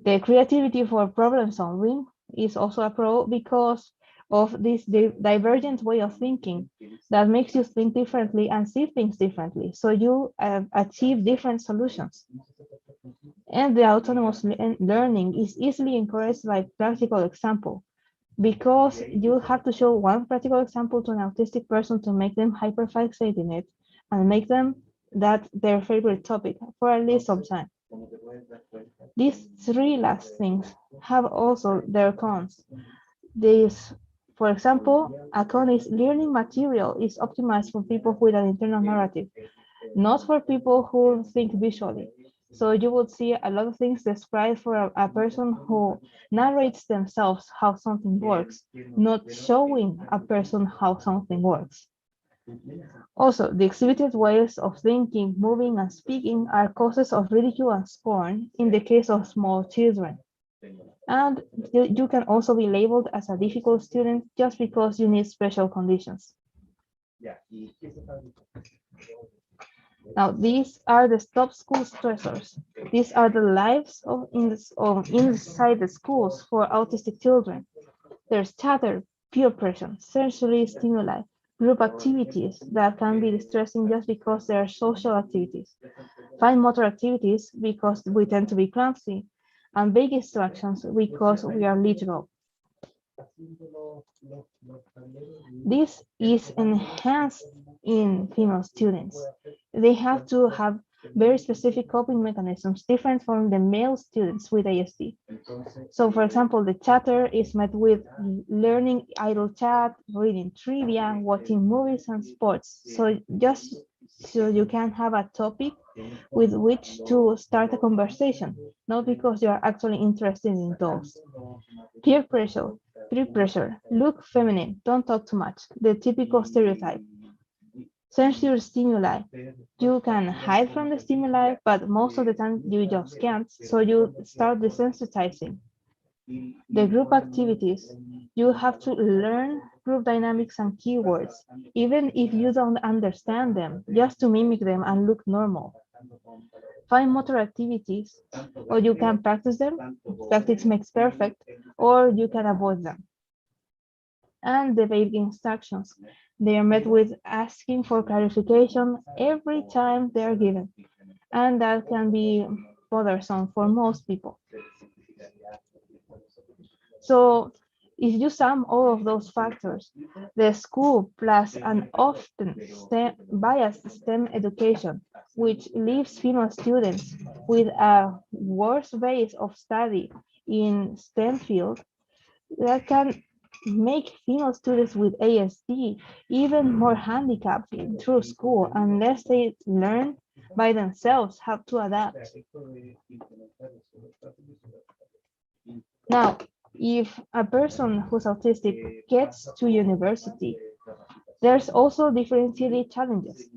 The creativity for problem solving is also a pro because of this divergent way of thinking that makes you think differently and see things differently. So you achieve different solutions. And the autonomous learning is easily encouraged by practical example because you have to show one practical example to an autistic person to make them hyperfixate in it and make them that their favorite topic for at least some time. These three last things have also their cons. This, for example, a con is learning material is optimized for people with an internal narrative, not for people who think visually. So you would see a lot of things described for a person who narrates themselves how something works, not showing a person how something works. Also, the exhibited ways of thinking, moving, and speaking are causes of ridicule and scorn in the case of small children. And you can also be labeled as a difficult student just because you need special conditions. Now, these are the stop school stressors. These are the lives of inside the schools for autistic children. There's chatter, peer pressure, sensory stimuli, group activities that can be distressing just because they are social activities, fine motor activities because we tend to be clumsy, and big distractions because we are literal. This is enhanced in female students. They have to have very specific coping mechanisms different from the male students with ASD. So for example, the chatter is met with learning idle chat, reading trivia, watching movies and sports. So just so you can have a topic with which to start a conversation, not because you are actually interested in those. Peer pressure, look feminine, don't talk too much, the typical stereotype. Sensory stimuli, you can hide from the stimuli, but most of the time you just can't, so you start desensitizing. The group activities, you have to learn group dynamics and keywords, even if you don't understand them, just to mimic them and look normal. Fine motor activities, or you can practice them, practice makes perfect, or you can avoid them. And the vague instructions, they are met with asking for clarification every time they are given, and that can be bothersome for most people. So if you sum all of those factors, the school plus an often biased STEM education, which leaves female students with a worse base of study in STEM field, that can make female students with ASD even more handicapped through school unless they learn by themselves how to adapt. Now, if a person who's autistic gets to university, there's also differentiated challenges.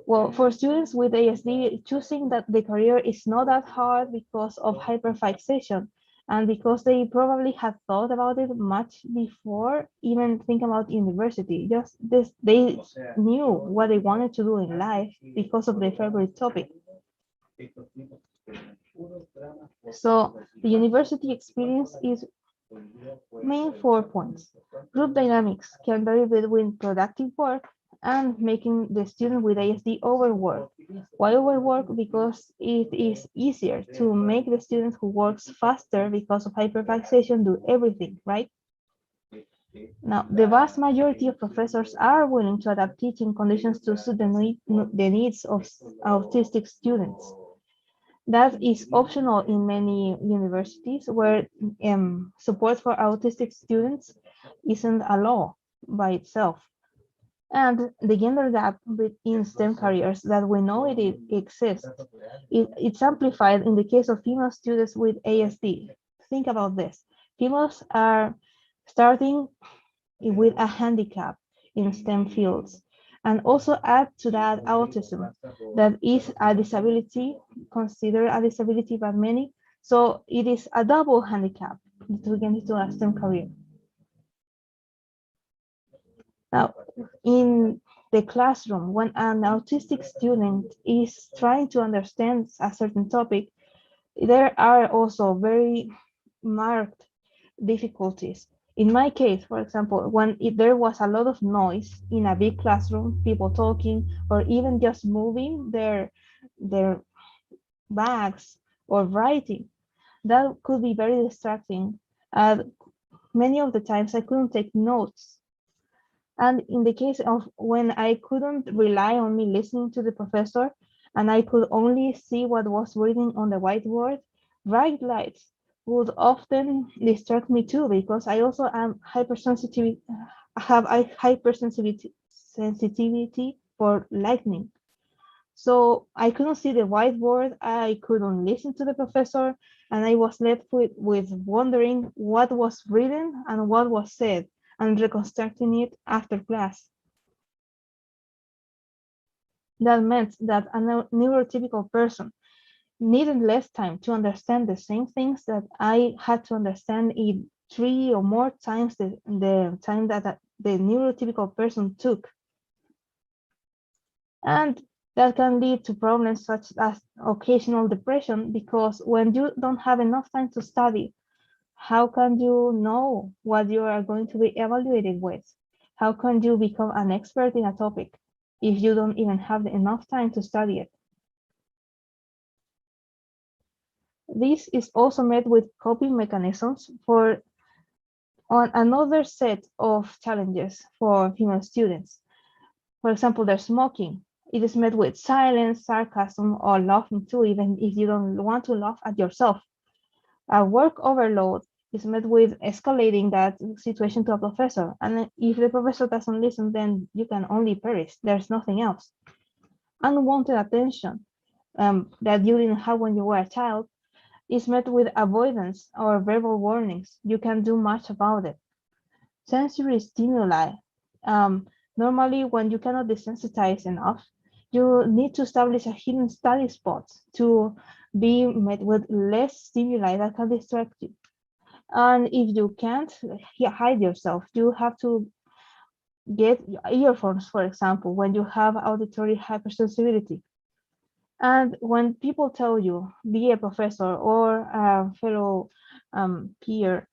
Well, for students with ASD, choosing that the career is not that hard because of hyperfixation and because they probably have thought about it much before even think about university. Just this, they knew what they wanted to do in life because of their favorite topic. So the university experience is main 4 points. Group dynamics can vary between productive work and making the student with ASD overwork. Why overwork? Because it is easier to make the student who works faster because of hyperfixation do everything, right? Now, the vast majority of professors are willing to adapt teaching conditions to suit the needs of autistic students. That is optional in many universities where support for autistic students isn't a law by itself. And the gender gap in STEM careers that we know it exists, it's amplified in the case of female students with ASD. think about this. Females are starting with a handicap in STEM fields. And also add to that autism, that is a disability, considered a disability by many. So it is a double handicap to get into a STEM career. Now, in the classroom, when an autistic student is trying to understand a certain topic, there are also very marked difficulties. In my case, for example, when there was a lot of noise in a big classroom, people talking, or even just moving their bags or writing, that could be very distracting. Many of the times I couldn't take notes. And in the case of when I couldn't rely on me listening to the professor and I could only see what was written on the whiteboard, bright lights would often distract me too, because I also am hypersensitive, have a hypersensitivity for lightning. So I couldn't see the whiteboard, I couldn't listen to the professor, and I was left with wondering what was written and what was said, and reconstructing it after class. That meant that a neurotypical person needed less time to understand the same things that I had to understand in 3 or more times the time that the neurotypical person took. And that can lead to problems such as occasional depression, because when you don't have enough time to study, how can you know what you are going to be evaluated with? How can you become an expert in a topic if you don't even have enough time to study it? This is also met with coping mechanisms on another set of challenges for female students. For example, there's smoking. It is met with silence, sarcasm, or laughing too, even if you don't want to laugh at yourself. A work overload is met with escalating that situation to a professor. And if the professor doesn't listen, then you can only perish. There's nothing else. Unwanted attention that you didn't have when you were a child is met with avoidance or verbal warnings. You can't do much about it. Sensory stimuli. Normally, when you cannot desensitize enough, you need to establish a hidden study spot to be met with less stimuli that can distract you. And if you can't hide yourself, you have to get earphones, for example, when you have auditory hypersensitivity. And when people tell you, be a professor or a fellow peer,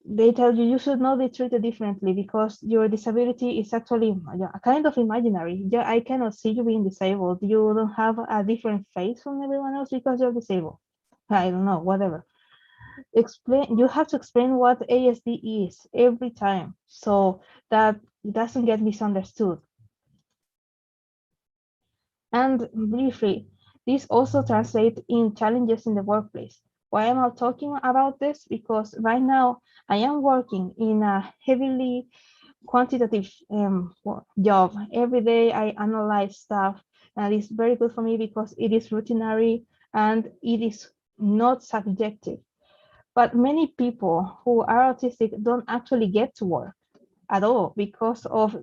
they tell you should not be treated differently because your disability is actually kind of imaginary. I cannot see you being disabled. You don't have a different face from everyone else because you're disabled. I don't know, whatever. You have to explain what ASD is every time so that it doesn't get misunderstood. And briefly, this also translates in challenges in the workplace. Why am I talking about this? Because right now I am working in a heavily quantitative job. Every day I analyze stuff, and it's very good for me because it is routinary and it is not subjective. But many people who are autistic don't actually get to work at all because of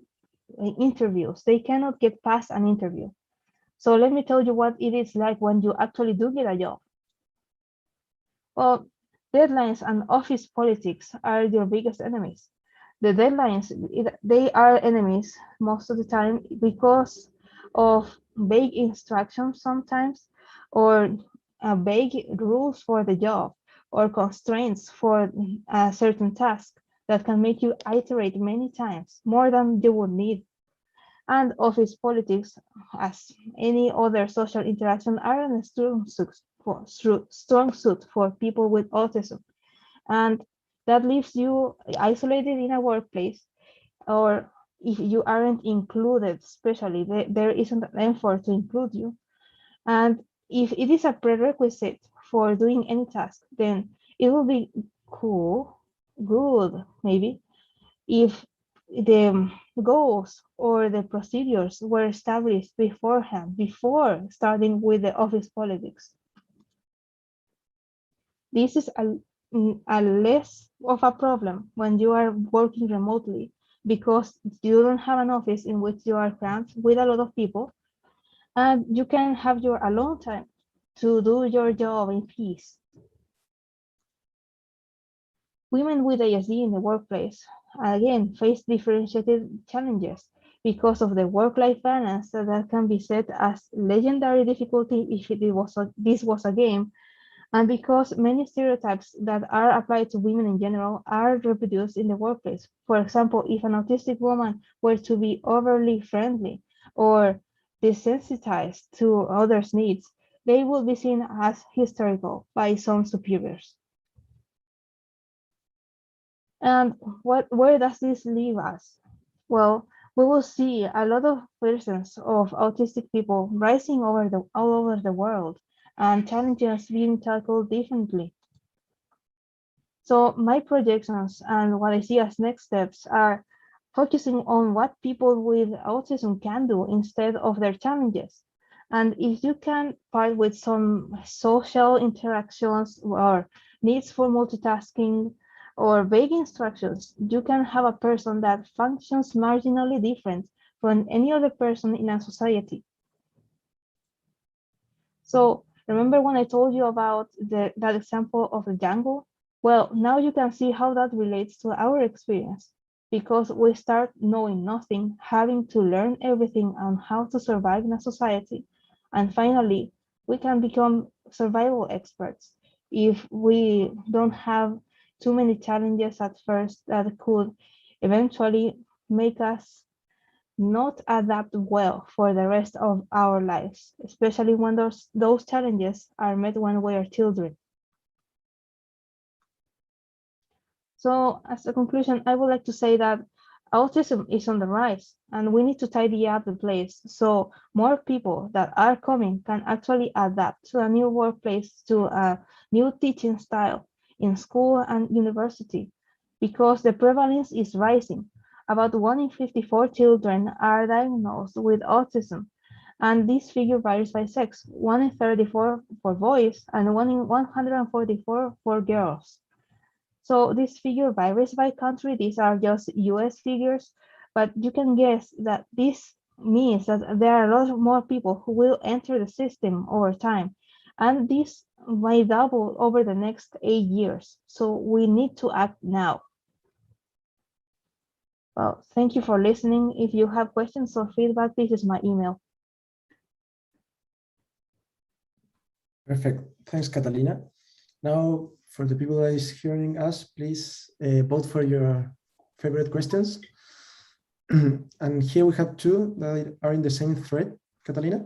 interviews. They cannot get past an interview. So let me tell you what it is like when you actually do get a job. Well, deadlines and office politics are your biggest enemies. The deadlines, they are enemies most of the time because of vague instructions sometimes, or vague rules for the job, or constraints for a certain task that can make you iterate many times, more than you would need. And office politics, as any other social interaction, are a strong suit for people with autism. And that leaves you isolated in a workplace, or if you aren't included, especially, there isn't an effort to include you. And if it is a prerequisite for doing any task, then it will be good, maybe, if the goals or the procedures were established beforehand, before starting with the office politics. This is less of a problem when you are working remotely because you don't have an office in which you are cramped with a lot of people, and you can have your alone time to do your job in peace. Women with ASD in the workplace, again, face differentiated challenges because of the work-life balance that can be set as legendary difficulty if this was a game, and because many stereotypes that are applied to women in general are reproduced in the workplace. For example, if an autistic woman were to be overly friendly or desensitized to others' needs, they would be seen as hysterical by some superiors. And where does this leave us? Well, we will see a lot of persons of autistic people rising all over the world and challenges being tackled differently. So my projections and what I see as next steps are focusing on what people with autism can do instead of their challenges. And if you can part with some social interactions or needs for multitasking or vague instructions, you can have a person that functions marginally different from any other person in a society. So remember when I told you about that example of the jungle? Well, now you can see how that relates to our experience, because we start knowing nothing, having to learn everything on how to survive in a society. And finally, we can become survival experts if we don't have too many challenges at first that could eventually make us not adapt well for the rest of our lives, especially when those challenges are met when we are children. So as a conclusion, I would like to say that autism is on the rise and we need to tidy up the place so more people that are coming can actually adapt to a new workplace, to a new teaching style in school and university, because the prevalence is rising. About 1 in 54 children are diagnosed with autism, and this figure varies by sex, 1 in 34 for boys and 1 in 144 for girls. So this figure varies by country. These are just US figures, but you can guess that this means that there are a lot more people who will enter the system over time. And this may double over the next 8 years. So we need to act now. Well, thank you for listening. If you have questions or feedback, this is my email.
Perfect. Thanks, Catalina. Now, for the people that is hearing us, please vote for your favorite questions. And here we have two that are in the same thread, Catalina.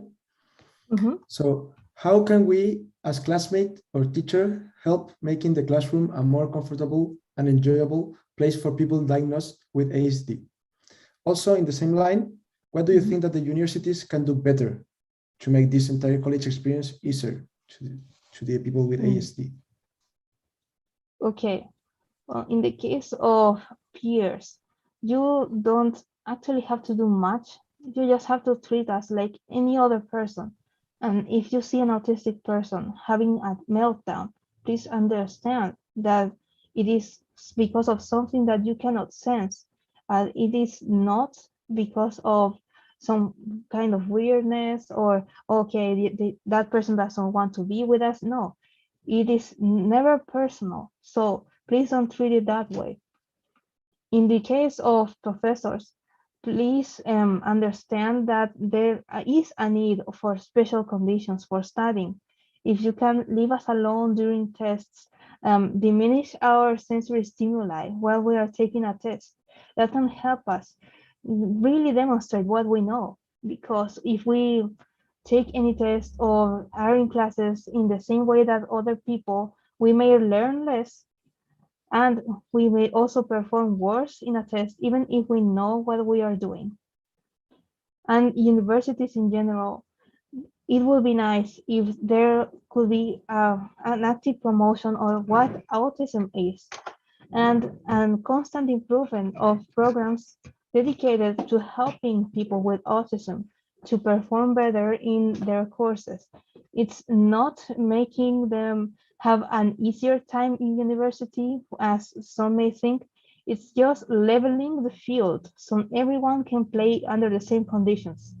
So how can we, as classmate or teacher, help making the classroom a more comfortable and enjoyable place for people diagnosed with ASD? Also, in the same line, what do you think that the universities can do better to make this entire college experience easier to the people with ASD?
Okay, well, in the case of peers, you don't actually have to do much. You just have to treat us like any other person. And if you see an autistic person having a meltdown, please understand that it is because of something that you cannot sense. It is not because of some kind of weirdness or, okay, that person doesn't want to be with us. No, it is never personal. So please don't treat it that way. In the case of professors, please understand that there is a need for special conditions for studying. If you can leave us alone during tests, diminish our sensory stimuli while we are taking a test, that can help us really demonstrate what we know. Because if we take any test or are in classes in the same way that other people, we may learn less, and we may also perform worse in a test, even if we know what we are doing. And universities in general, it would be nice if there could be an active promotion of what autism is, and constant improvement of programs dedicated to helping people with autism to perform better in their courses. It's not making them have an easier time in university, as some may think. It's just leveling the field so everyone can play under the same conditions.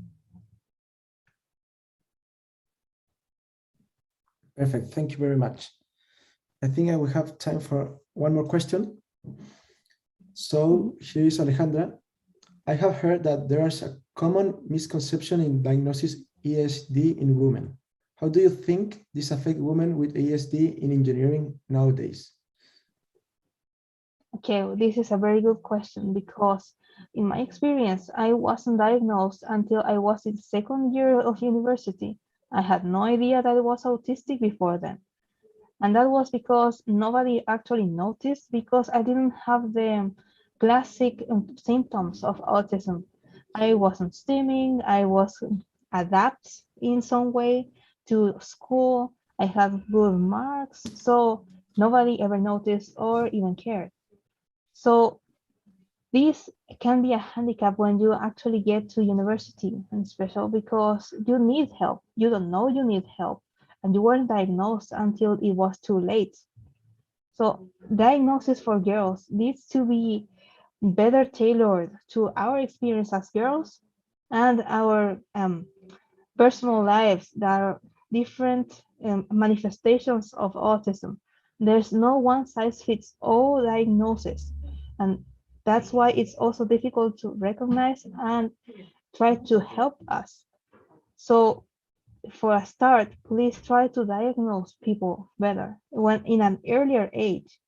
Perfect. Thank you very much. I think I will have time for one more question. So here is Alejandra. I have heard that there is a common misconception in diagnosis ESD in women. How do you think this affects women with ESD in engineering nowadays?
Okay, well, this is a very good question because in my experience, I wasn't diagnosed until I was in second year of university. I had no idea that I was autistic before then. And that was because nobody actually noticed because I didn't have the classic symptoms of autism. I wasn't stimming, I was adapt in some way to school, I had good marks, so nobody ever noticed or even cared. So this can be a handicap when you actually get to university, and special because you need help. You don't know you need help, and you weren't diagnosed until it was too late. So diagnosis for girls needs to be better tailored to our experience as girls and our personal lives that are different manifestations of autism. There's no one size fits all diagnosis, and that's why it's also difficult to recognize and try to help us. So for a start, please try to diagnose people better when in an earlier age.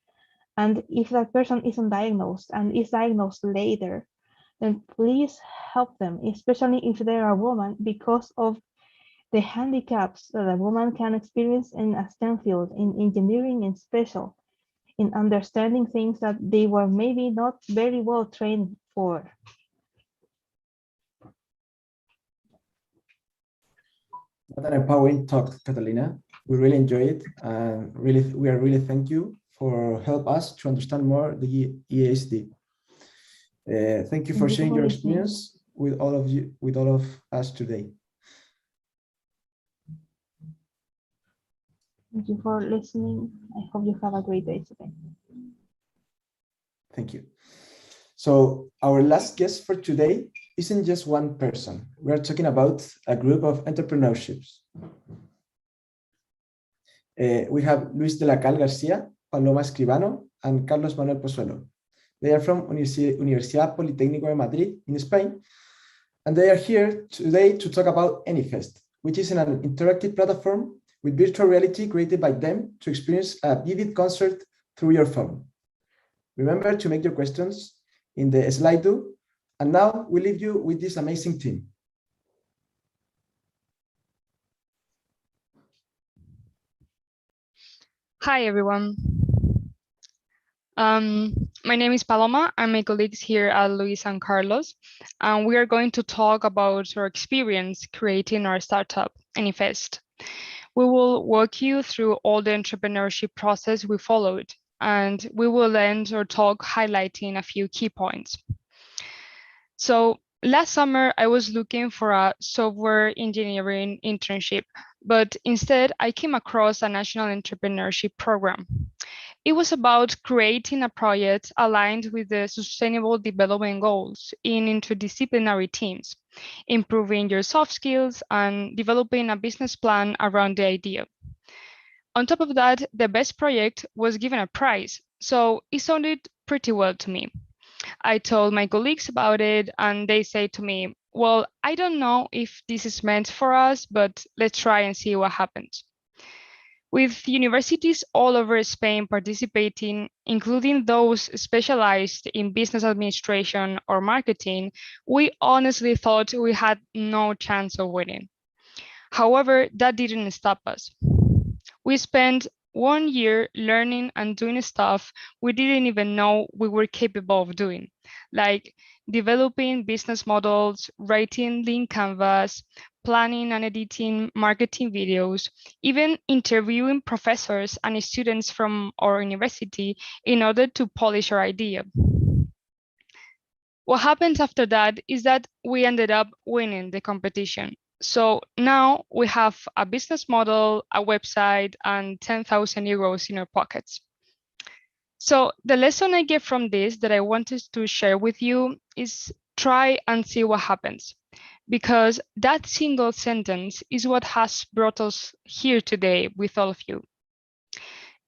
And if that person isn't diagnosed and is diagnosed later, then please help them, especially if they are a woman, because of the handicaps that a woman can experience in a STEM field, in engineering in special, in understanding things that they were maybe not very well trained for.
What an empowering talk, Catalina. We really enjoy it, and we are really thank you for help us to understand more the ESD. Thank you for sharing your experience with all of us today.
Thank you for listening. I hope you have a great day today.
Thank you. So our last guest for today isn't just one person. We are talking about a group of entrepreneurships. We have Luis de la Cal Garcia, Paloma Escribano, and Carlos Manuel Pozuelo. They are from Universidad Politécnico de Madrid in Spain, and they are here today to talk about AnyFest, which is an interactive platform with virtual reality created by them to experience a vivid concert through your phone. Remember to make your questions in the slide do, and now we leave you with this amazing team.
Hi, everyone. My name is Paloma. I'm my colleagues here at Luis and Carlos, and we are going to talk about our experience creating our startup, AnyFest. We will walk you through all the entrepreneurship process we followed, and we will end our talk highlighting a few key points. So last summer, I was looking for a software engineering internship, but instead I came across a national entrepreneurship program. It was about creating a project aligned with the Sustainable Development Goals in interdisciplinary teams, improving your soft skills and developing a business plan around the idea. On top of that, the best project was given a prize, so it sounded pretty well to me. I told my colleagues about it and they say to me, well, I don't know if this is meant for us, but let's try and see what happens. With universities all over Spain participating, including those specialized in business administration or marketing, we honestly thought we had no chance of winning. However, that didn't stop us. We spent 1 year learning and doing stuff we didn't even know we were capable of doing, like developing business models, writing lean canvas, planning and editing marketing videos, even interviewing professors and students from our university in order to polish our idea. What happens after that is that we ended up winning the competition. So now we have a business model, a website, and 10,000 euros in our pockets. So the lesson I get from this that I wanted to share with you is try and see what happens, because that single sentence is what has brought us here today with all of you.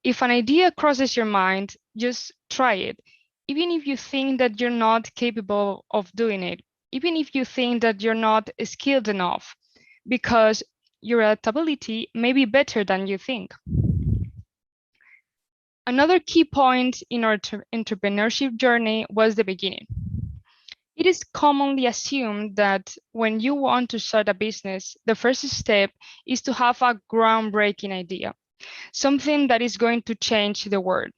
If an idea crosses your mind, just try it. Even if you think that you're not capable of doing it, even if you think that you're not skilled enough, because your adaptability may be better than you think. Another key point in our entrepreneurship journey was the beginning. It is commonly assumed that when you want to start a business, the first step is to have a groundbreaking idea, something that is going to change the world.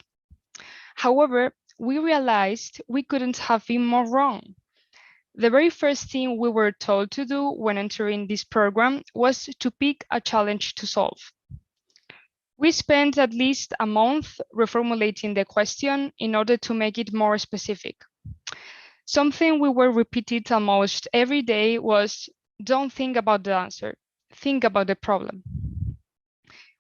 However, we realized we couldn't have been more wrong. The very first thing we were told to do when entering this program was to pick a challenge to solve. We spent at least a month reformulating the question in order to make it more specific. Something we were repeated almost every day was, don't think about the answer, think about the problem.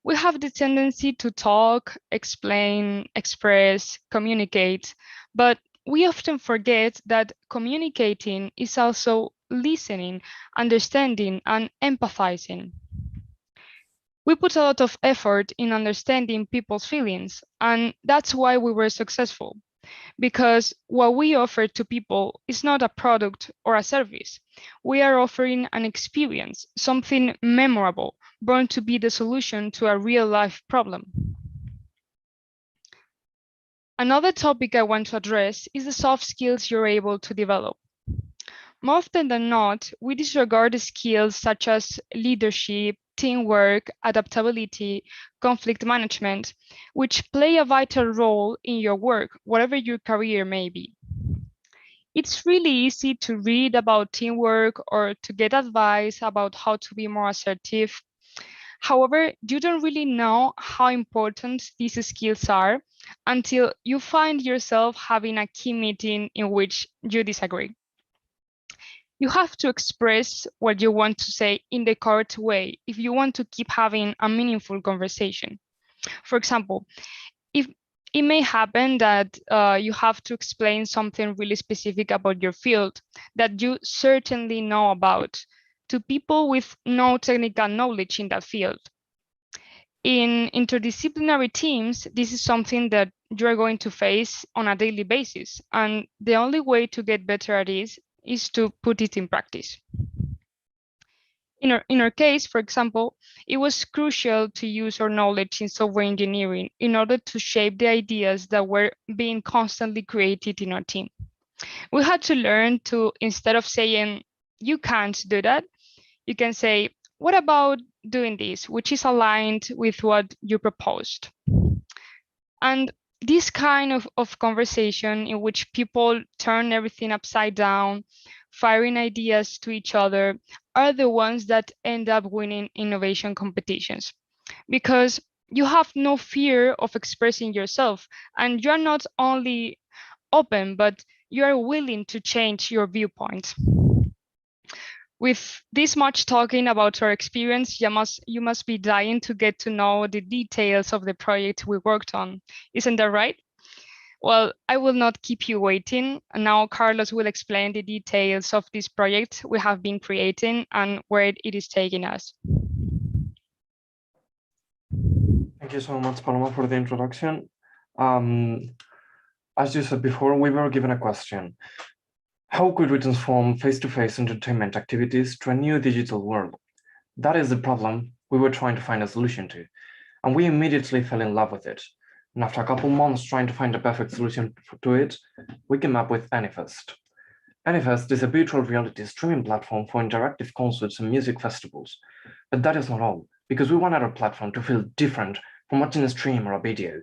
We have the tendency to talk, explain, express, communicate, but we often forget that communicating is also listening, understanding, and empathizing. We put a lot of effort in understanding people's feelings, and that's why we were successful. Because what we offer to people is not a product or a service. We are offering an experience, something memorable, born to be the solution to a real life problem. Another topic I want to address is the soft skills you're able to develop. More often than not, we disregard skills such as leadership, teamwork, adaptability, conflict management, which play a vital role in your work, whatever your career may be. It's really easy to read about teamwork or to get advice about how to be more assertive. However, you don't really know how important these skills are until you find yourself having a key meeting in which you disagree. You have to express what you want to say in the correct way if you want to keep having a meaningful conversation. For example, if it may happen that you have to explain something really specific about your field that you certainly know about to people with no technical knowledge in that field. In interdisciplinary teams, this is something that you are going to face on a daily basis. And the only way to get better at it is to put it in practice. In our case, for example, it was crucial to use our knowledge in software engineering in order to shape the ideas that were being constantly created in our team. We had to learn to, instead of saying, you can't do that, you can say, what about doing this, which is aligned with what you proposed? And this kind of conversation in which people turn everything upside down, firing ideas to each other, are the ones that end up winning innovation competitions. Because you have no fear of expressing yourself, and you're not only open, but you are willing to change your viewpoint. With this much talking about our experience, you must be dying to get to know the details of the project we worked on. Isn't that right? Well, I will not keep you waiting. Now Carlos will explain the details of this project we have been creating and where it is taking us.
Thank you so much, Paloma, for the introduction. As you said before, we were given a question. How could we transform face-to-face entertainment activities to a new digital world? That is the problem we were trying to find a solution to, and we immediately fell in love with it. And after a couple months trying to find the perfect solution to it, we came up with Anyfest. Anyfest is a virtual reality streaming platform for interactive concerts and music festivals. But that is not all, because we wanted our platform to feel different from watching a stream or a video.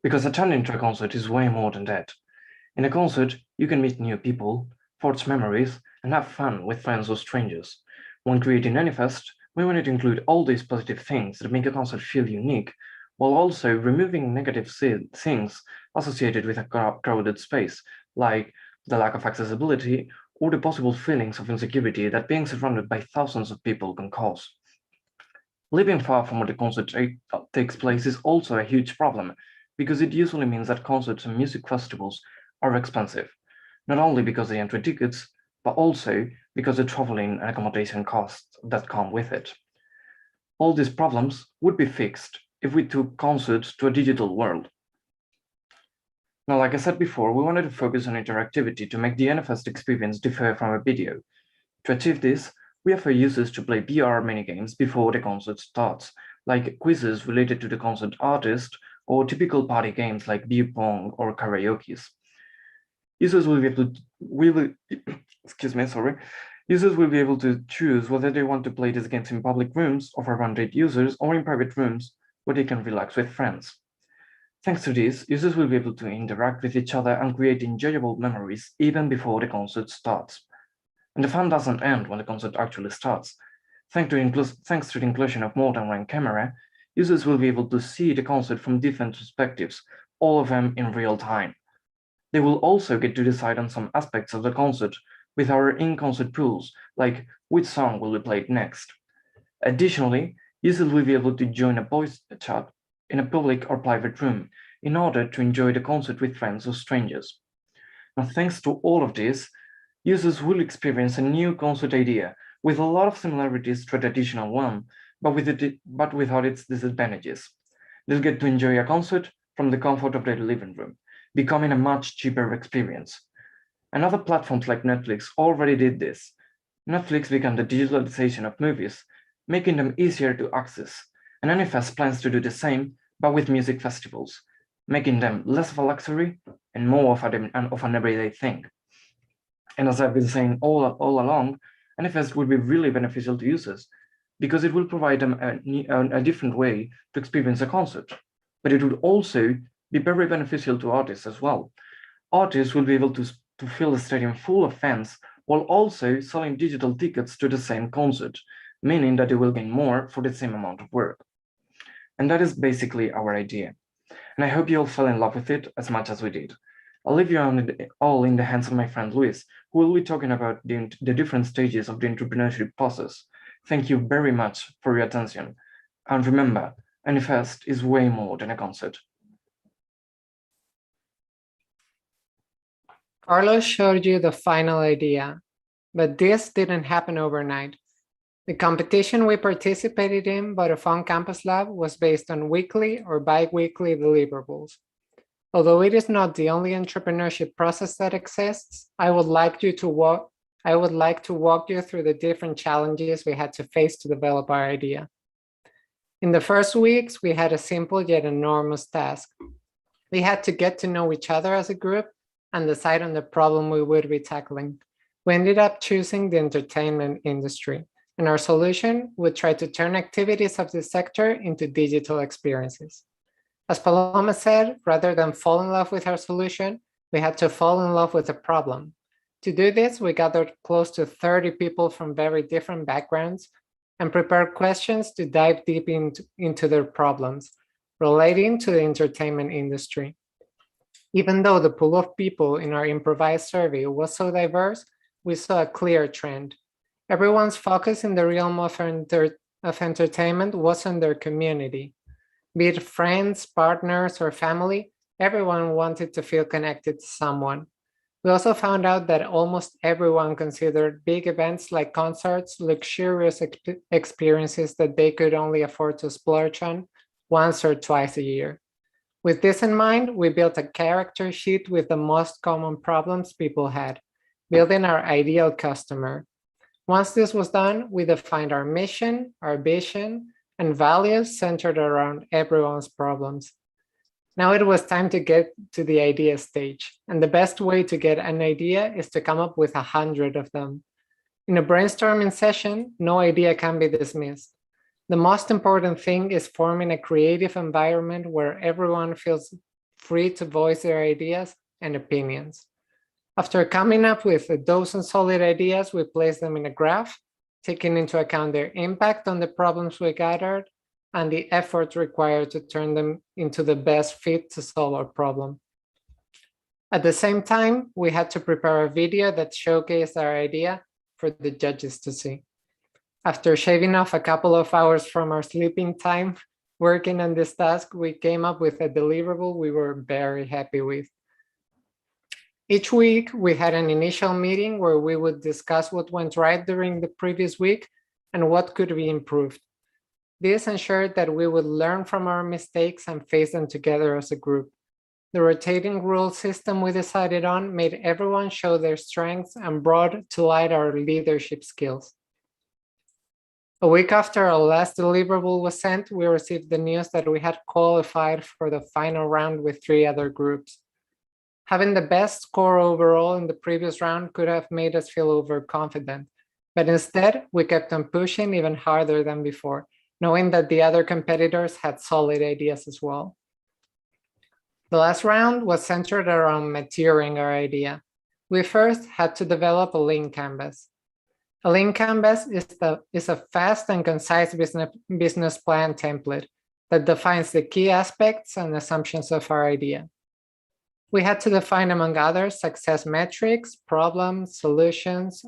Because attending to a concert is way more than that. In a concert, you can meet new people, forge memories, and have fun with friends or strangers. When creating Anyfest, we wanted to include all these positive things that make a concert feel unique, while also removing negative things associated with a crowded space, like the lack of accessibility or the possible feelings of insecurity that being surrounded by thousands of people can cause. Living far from where the concert takes place is also a huge problem, because it usually means that concerts and music festivals are expensive, not only because of the entry tickets, but also because of the traveling and accommodation costs that come with it. All these problems would be fixed if we took concerts to a digital world. Now, like I said before, we wanted to focus on interactivity to make the NFS experience differ from a video. To achieve this, we offer users to play VR minigames before the concert starts, like quizzes related to the concert artist or typical party games like beer pong or karaoke. Users will be able to choose whether they want to play these games in public rooms of around 8 users or in private rooms where they can relax with friends. Thanks to this, users will be able to interact with each other and create enjoyable memories even before the concert starts. And the fun doesn't end when the concert actually starts. Thanks to the inclusion of more than one camera, users will be able to see the concert from different perspectives, all of them in real time. They will also get to decide on some aspects of the concert with our in-concert tools, like which song will be played next. Additionally, users will be able to join a voice chat in a public or private room in order to enjoy the concert with friends or strangers. Now, thanks to all of this, users will experience a new concert idea with a lot of similarities to a traditional one, but without its disadvantages. They'll get to enjoy a concert from the comfort of their living room, becoming a much cheaper experience. And other platforms like Netflix already did this. Netflix began the digitalization of movies, making them easier to access, and NFS plans to do the same, but with music festivals, making them less of a luxury and more of an everyday thing. And as I've been saying all along, NFS will be really beneficial to users because it will provide them a different way to experience a concert. But it would also be very beneficial to artists as well. Artists will be able to fill a stadium full of fans while also selling digital tickets to the same concert, meaning that they will gain more for the same amount of work. And that is basically our idea. And I hope you all fell in love with it as much as we did. I'll leave you all in the hands of my friend Luis, who will be talking about the different stages of the entrepreneurship process. Thank you very much for your attention. And remember, NFest is way more than a concert.
Carlos showed you the final idea, but this didn't happen overnight. The competition we participated in, Vodafone Campus Lab, was based on weekly or bi-weekly deliverables. Although it is not the only entrepreneurship process that exists, I would like to walk you through the different challenges we had to face to develop our idea. In the first weeks, we had a simple yet enormous task. We had to get to know each other as a group and decide on the problem we would be tackling. We ended up choosing the entertainment industry, and our solution would try to turn activities of the sector into digital experiences. As Paloma said, rather than fall in love with our solution, we had to fall in love with the problem. To do this, we gathered close to 30 people from very different backgrounds and prepared questions to dive deep into their problems relating to the entertainment industry. Even though the pool of people in our improvised survey was so diverse, we saw a clear trend. Everyone's focus in the realm of entertainment was on their community. Be it friends, partners, or family, everyone wanted to feel connected to someone. We also found out that almost everyone considered big events like concerts luxurious experiences that they could only afford to splurge on once or twice a year. With this in mind, we built a character sheet with the most common problems people had, building our ideal customer. Once this was done, we defined our mission, our vision, and values centered around everyone's problems. Now it was time to get to the idea stage, and the best way to get an idea is to come up with 100 of them. In a brainstorming session, no idea can be dismissed. The most important thing is forming a creative environment where everyone feels free to voice their ideas and opinions. After coming up with a dozen solid ideas, we place them in a graph, taking into account their impact on the problems we gathered and the effort required to turn them into the best fit to solve our problem. At the same time, we had to prepare a video that showcased our idea for the judges to see. After shaving off a couple of hours from our sleeping time, working on this task, we came up with a deliverable we were very happy with. Each week, we had an initial meeting where we would discuss what went right during the previous week and what could be improved. This ensured that we would learn from our mistakes and face them together as a group. The rotating rule system we decided on made everyone show their strengths and brought to light our leadership skills. A week after our last deliverable was sent, we received the news that we had qualified for the final round with 3 other groups. Having the best score overall in the previous round could have made us feel overconfident, but instead we kept on pushing even harder than before, knowing that the other competitors had solid ideas as well. The last round was centered around maturing our idea. We first had to develop a lean canvas. A lean canvas is a fast and concise business plan template that defines the key aspects and assumptions of our idea. We had to define, among others, success metrics, problems, solutions,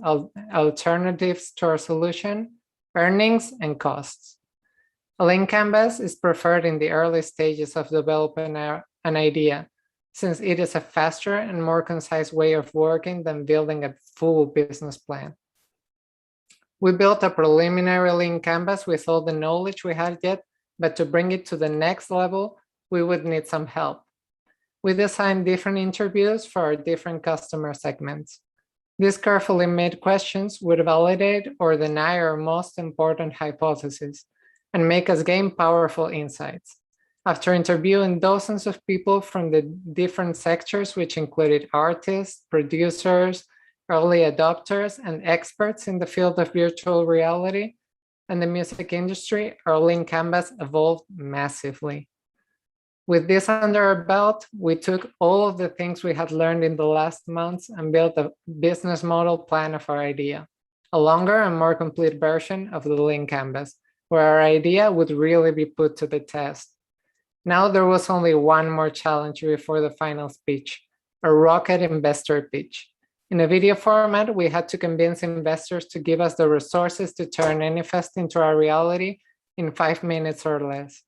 alternatives to our solution, earnings, and costs. A lean canvas is preferred in the early stages of developing an idea, since it is a faster and more concise way of working than building a full business plan. We built a preliminary lean canvas with all the knowledge we had yet, but to bring it to the next level, we would need some help. We designed different interviews for our different customer segments. These carefully made questions would validate or deny our most important hypotheses and make us gain powerful insights. After interviewing dozens of people from the different sectors, which included artists, producers, early adopters, and experts in the field of virtual reality and the music industry, our lean canvas evolved massively. With this under our belt, we took all of the things we had learned in the last months and built a business model plan of our idea, a longer and more complete version of the lean canvas, where our idea would really be put to the test. Now there was only one more challenge before the final speech, a rocket investor pitch. In a video format, we had to convince investors to give us the resources to turn Anyfest into our reality in 5 minutes or less.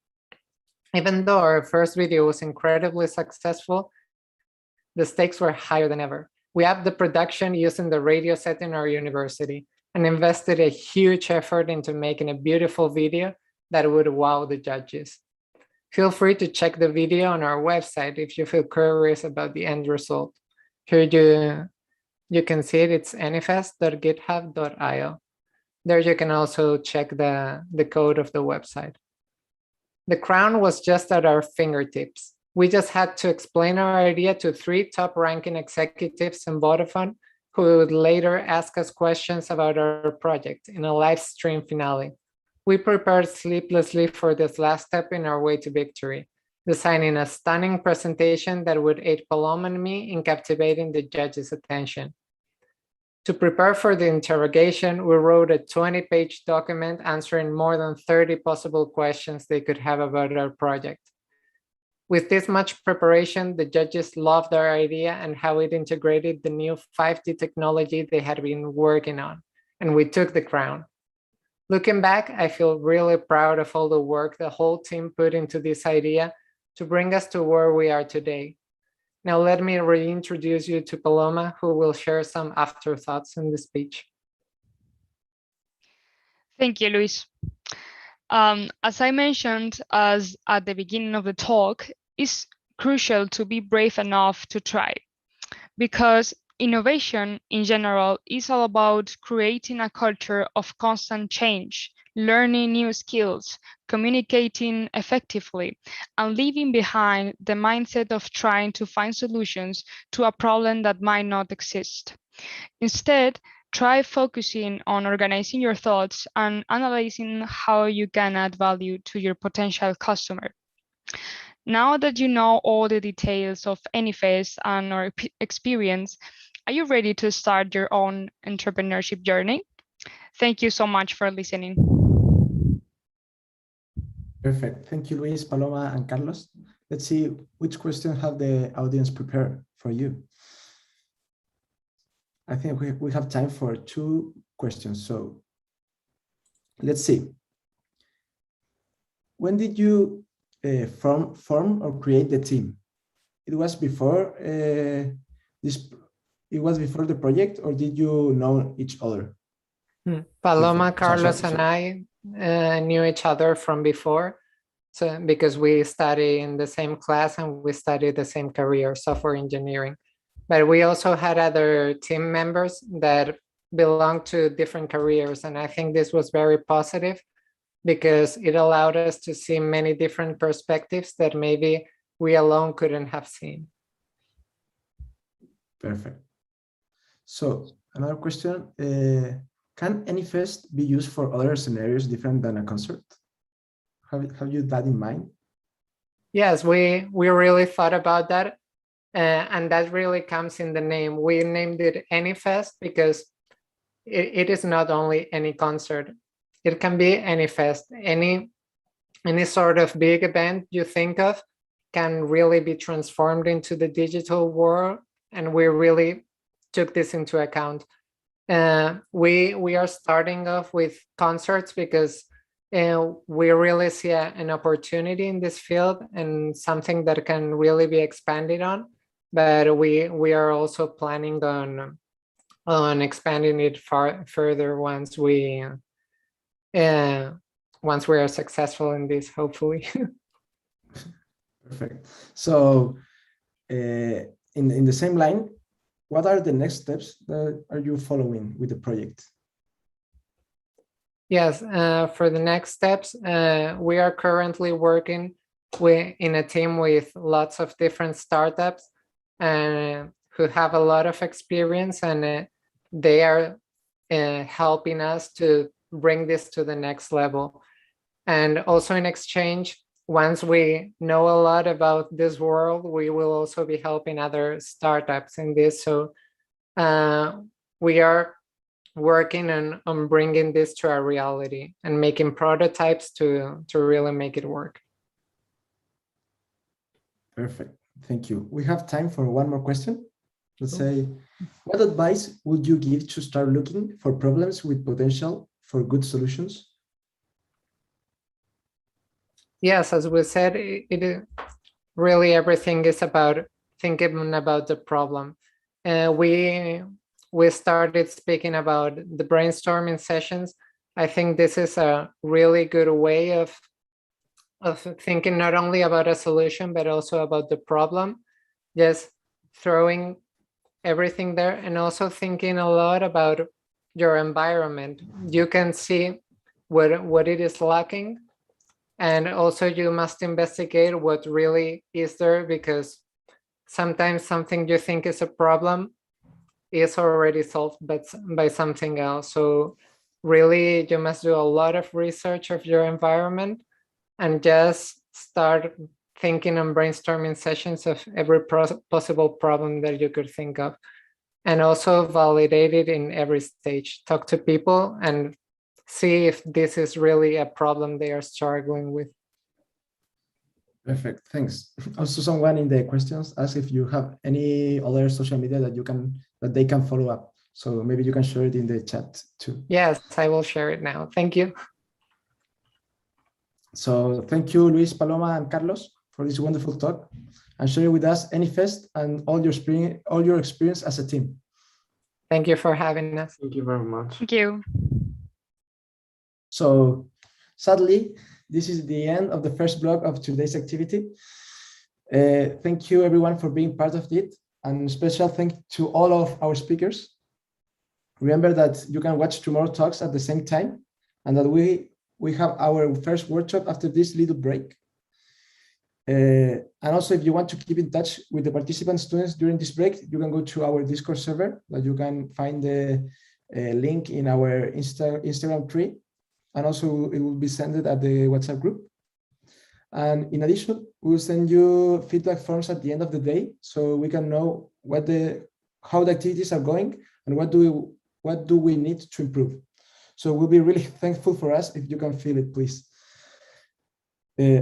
Even though our first video was incredibly successful, the stakes were higher than ever. We upped the production using the radio set in our university and invested a huge effort into making a beautiful video that would wow the judges. Feel free to check the video on our website if you feel curious about the end result. Here you can see it, it's anyfest.github.io. There you can also check the code of the website. The crown was just at our fingertips. We just had to explain our idea to 3 top-ranking executives in Vodafone who would later ask us questions about our project in a live stream finale. We prepared sleeplessly for this last step in our way to victory, designing a stunning presentation that would aid Paloma and me in captivating the judges' attention. To prepare for the interrogation, we wrote a 20-page document answering more than 30 possible questions they could have about our project. With this much preparation, the judges loved our idea and how it integrated the new 5D technology they had been working on, and we took the crown. Looking back, I feel really proud of all the work the whole team put into this idea to bring us to where we are today. Now let me reintroduce you to Paloma, who will share some afterthoughts in the speech.
Thank you, Luis. As I mentioned at the beginning of the talk, it's crucial to be brave enough to try, because innovation in general is all about creating a culture of constant change, learning new skills, communicating effectively, and leaving behind the mindset of trying to find solutions to a problem that might not exist. Instead, try focusing on organizing your thoughts and analyzing how you can add value to your potential customer. Now that you know all the details of Anyfest and our experience, are you ready to start your own entrepreneurship journey? Thank you so much for listening.
Perfect. Thank you, Luis, Paloma, and Carlos. let's see which question have the audience prepared for you. I think we have time for 2 questions. So let's see. When did you form or create the team? It was before it was before the project, or did you know each other?
Paloma,
Before.
Carlos,
Sorry.
and I knew each other from before. So because we study in the same class and we study the same career, software engineering. But we also had other team members that belonged to different careers. And I think this was very positive because it allowed us to see many different perspectives that maybe we alone couldn't have seen.
Perfect. So another question, can any fest be used for other scenarios different than a concert? Have you that in mind?
Yes, we really thought about that. And that really comes in the name. We named it AnyFest because it is not only any concert. It can be any fest, any sort of big event you think of can really be transformed into the digital world. And we really took this into account. We are starting off with concerts because we really see an opportunity in this field and something that can really be expanded on. But we are also planning on expanding it further once we are successful in this, hopefully.
Perfect. So in the same line, what are the next steps that are you following with the project?
Yes, for the next steps, we are currently working in a team with lots of different startups who have a lot of experience, and they are helping us to bring this to the next level. And also in exchange, once we know a lot about this world, we will also be helping other startups in this. So we are working on bringing this to our reality and making prototypes to really make it work.
Perfect. Thank you. We have time for one more question. Let's say, what advice would you give to start looking for problems with potential for good solutions?
Yes, as we said, it really everything is about thinking about the problem. We started speaking about the brainstorming sessions. I think this is a really good way of thinking not only about a solution, but also about the problem, just throwing everything there, and also thinking a lot about your environment. You can see what it is lacking, and also you must investigate what really is there, because sometimes something you think is a problem is already solved by something else. So really you must do a lot of research of your environment and just start thinking and brainstorming sessions of every possible problem that you could think of, and also validate it in every stage. Talk to people and see if this is really a problem they are struggling with.
Perfect, thanks. Also, someone in the questions asked if you have any other social media that they can follow up. So maybe you can share it in the chat too.
Yes, I will share it now. Thank you.
So thank you, Luis, Paloma, and Carlos, for this wonderful talk and sharing with us AnyFest and all your experience as a team.
Thank you for having us.
Thank you very much.
Thank you.
So sadly, this is the end of the first block of today's activity. Thank you everyone for being part of it, and special thank to all of our speakers. Remember that you can watch tomorrow talks at the same time, and that we have our first workshop after this little break. And also, if you want to keep in touch with the participant students during this break, you can go to our Discord server, that you can find the link in our Instagram tree, and also it will be sent at the WhatsApp group. And in addition, we will send you feedback forms at the end of the day, so we can know how the activities are going and what do we need to improve. So we'll be really thankful for us if you can fill it, please.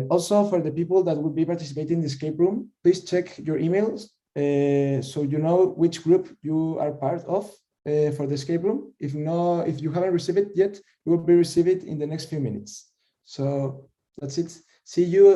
Also, for the people that will be participating in the escape room, please check your emails so you know which group you are part of for the escape room. If you haven't received it yet, you will be receiving it in the next few minutes. So that's it. See you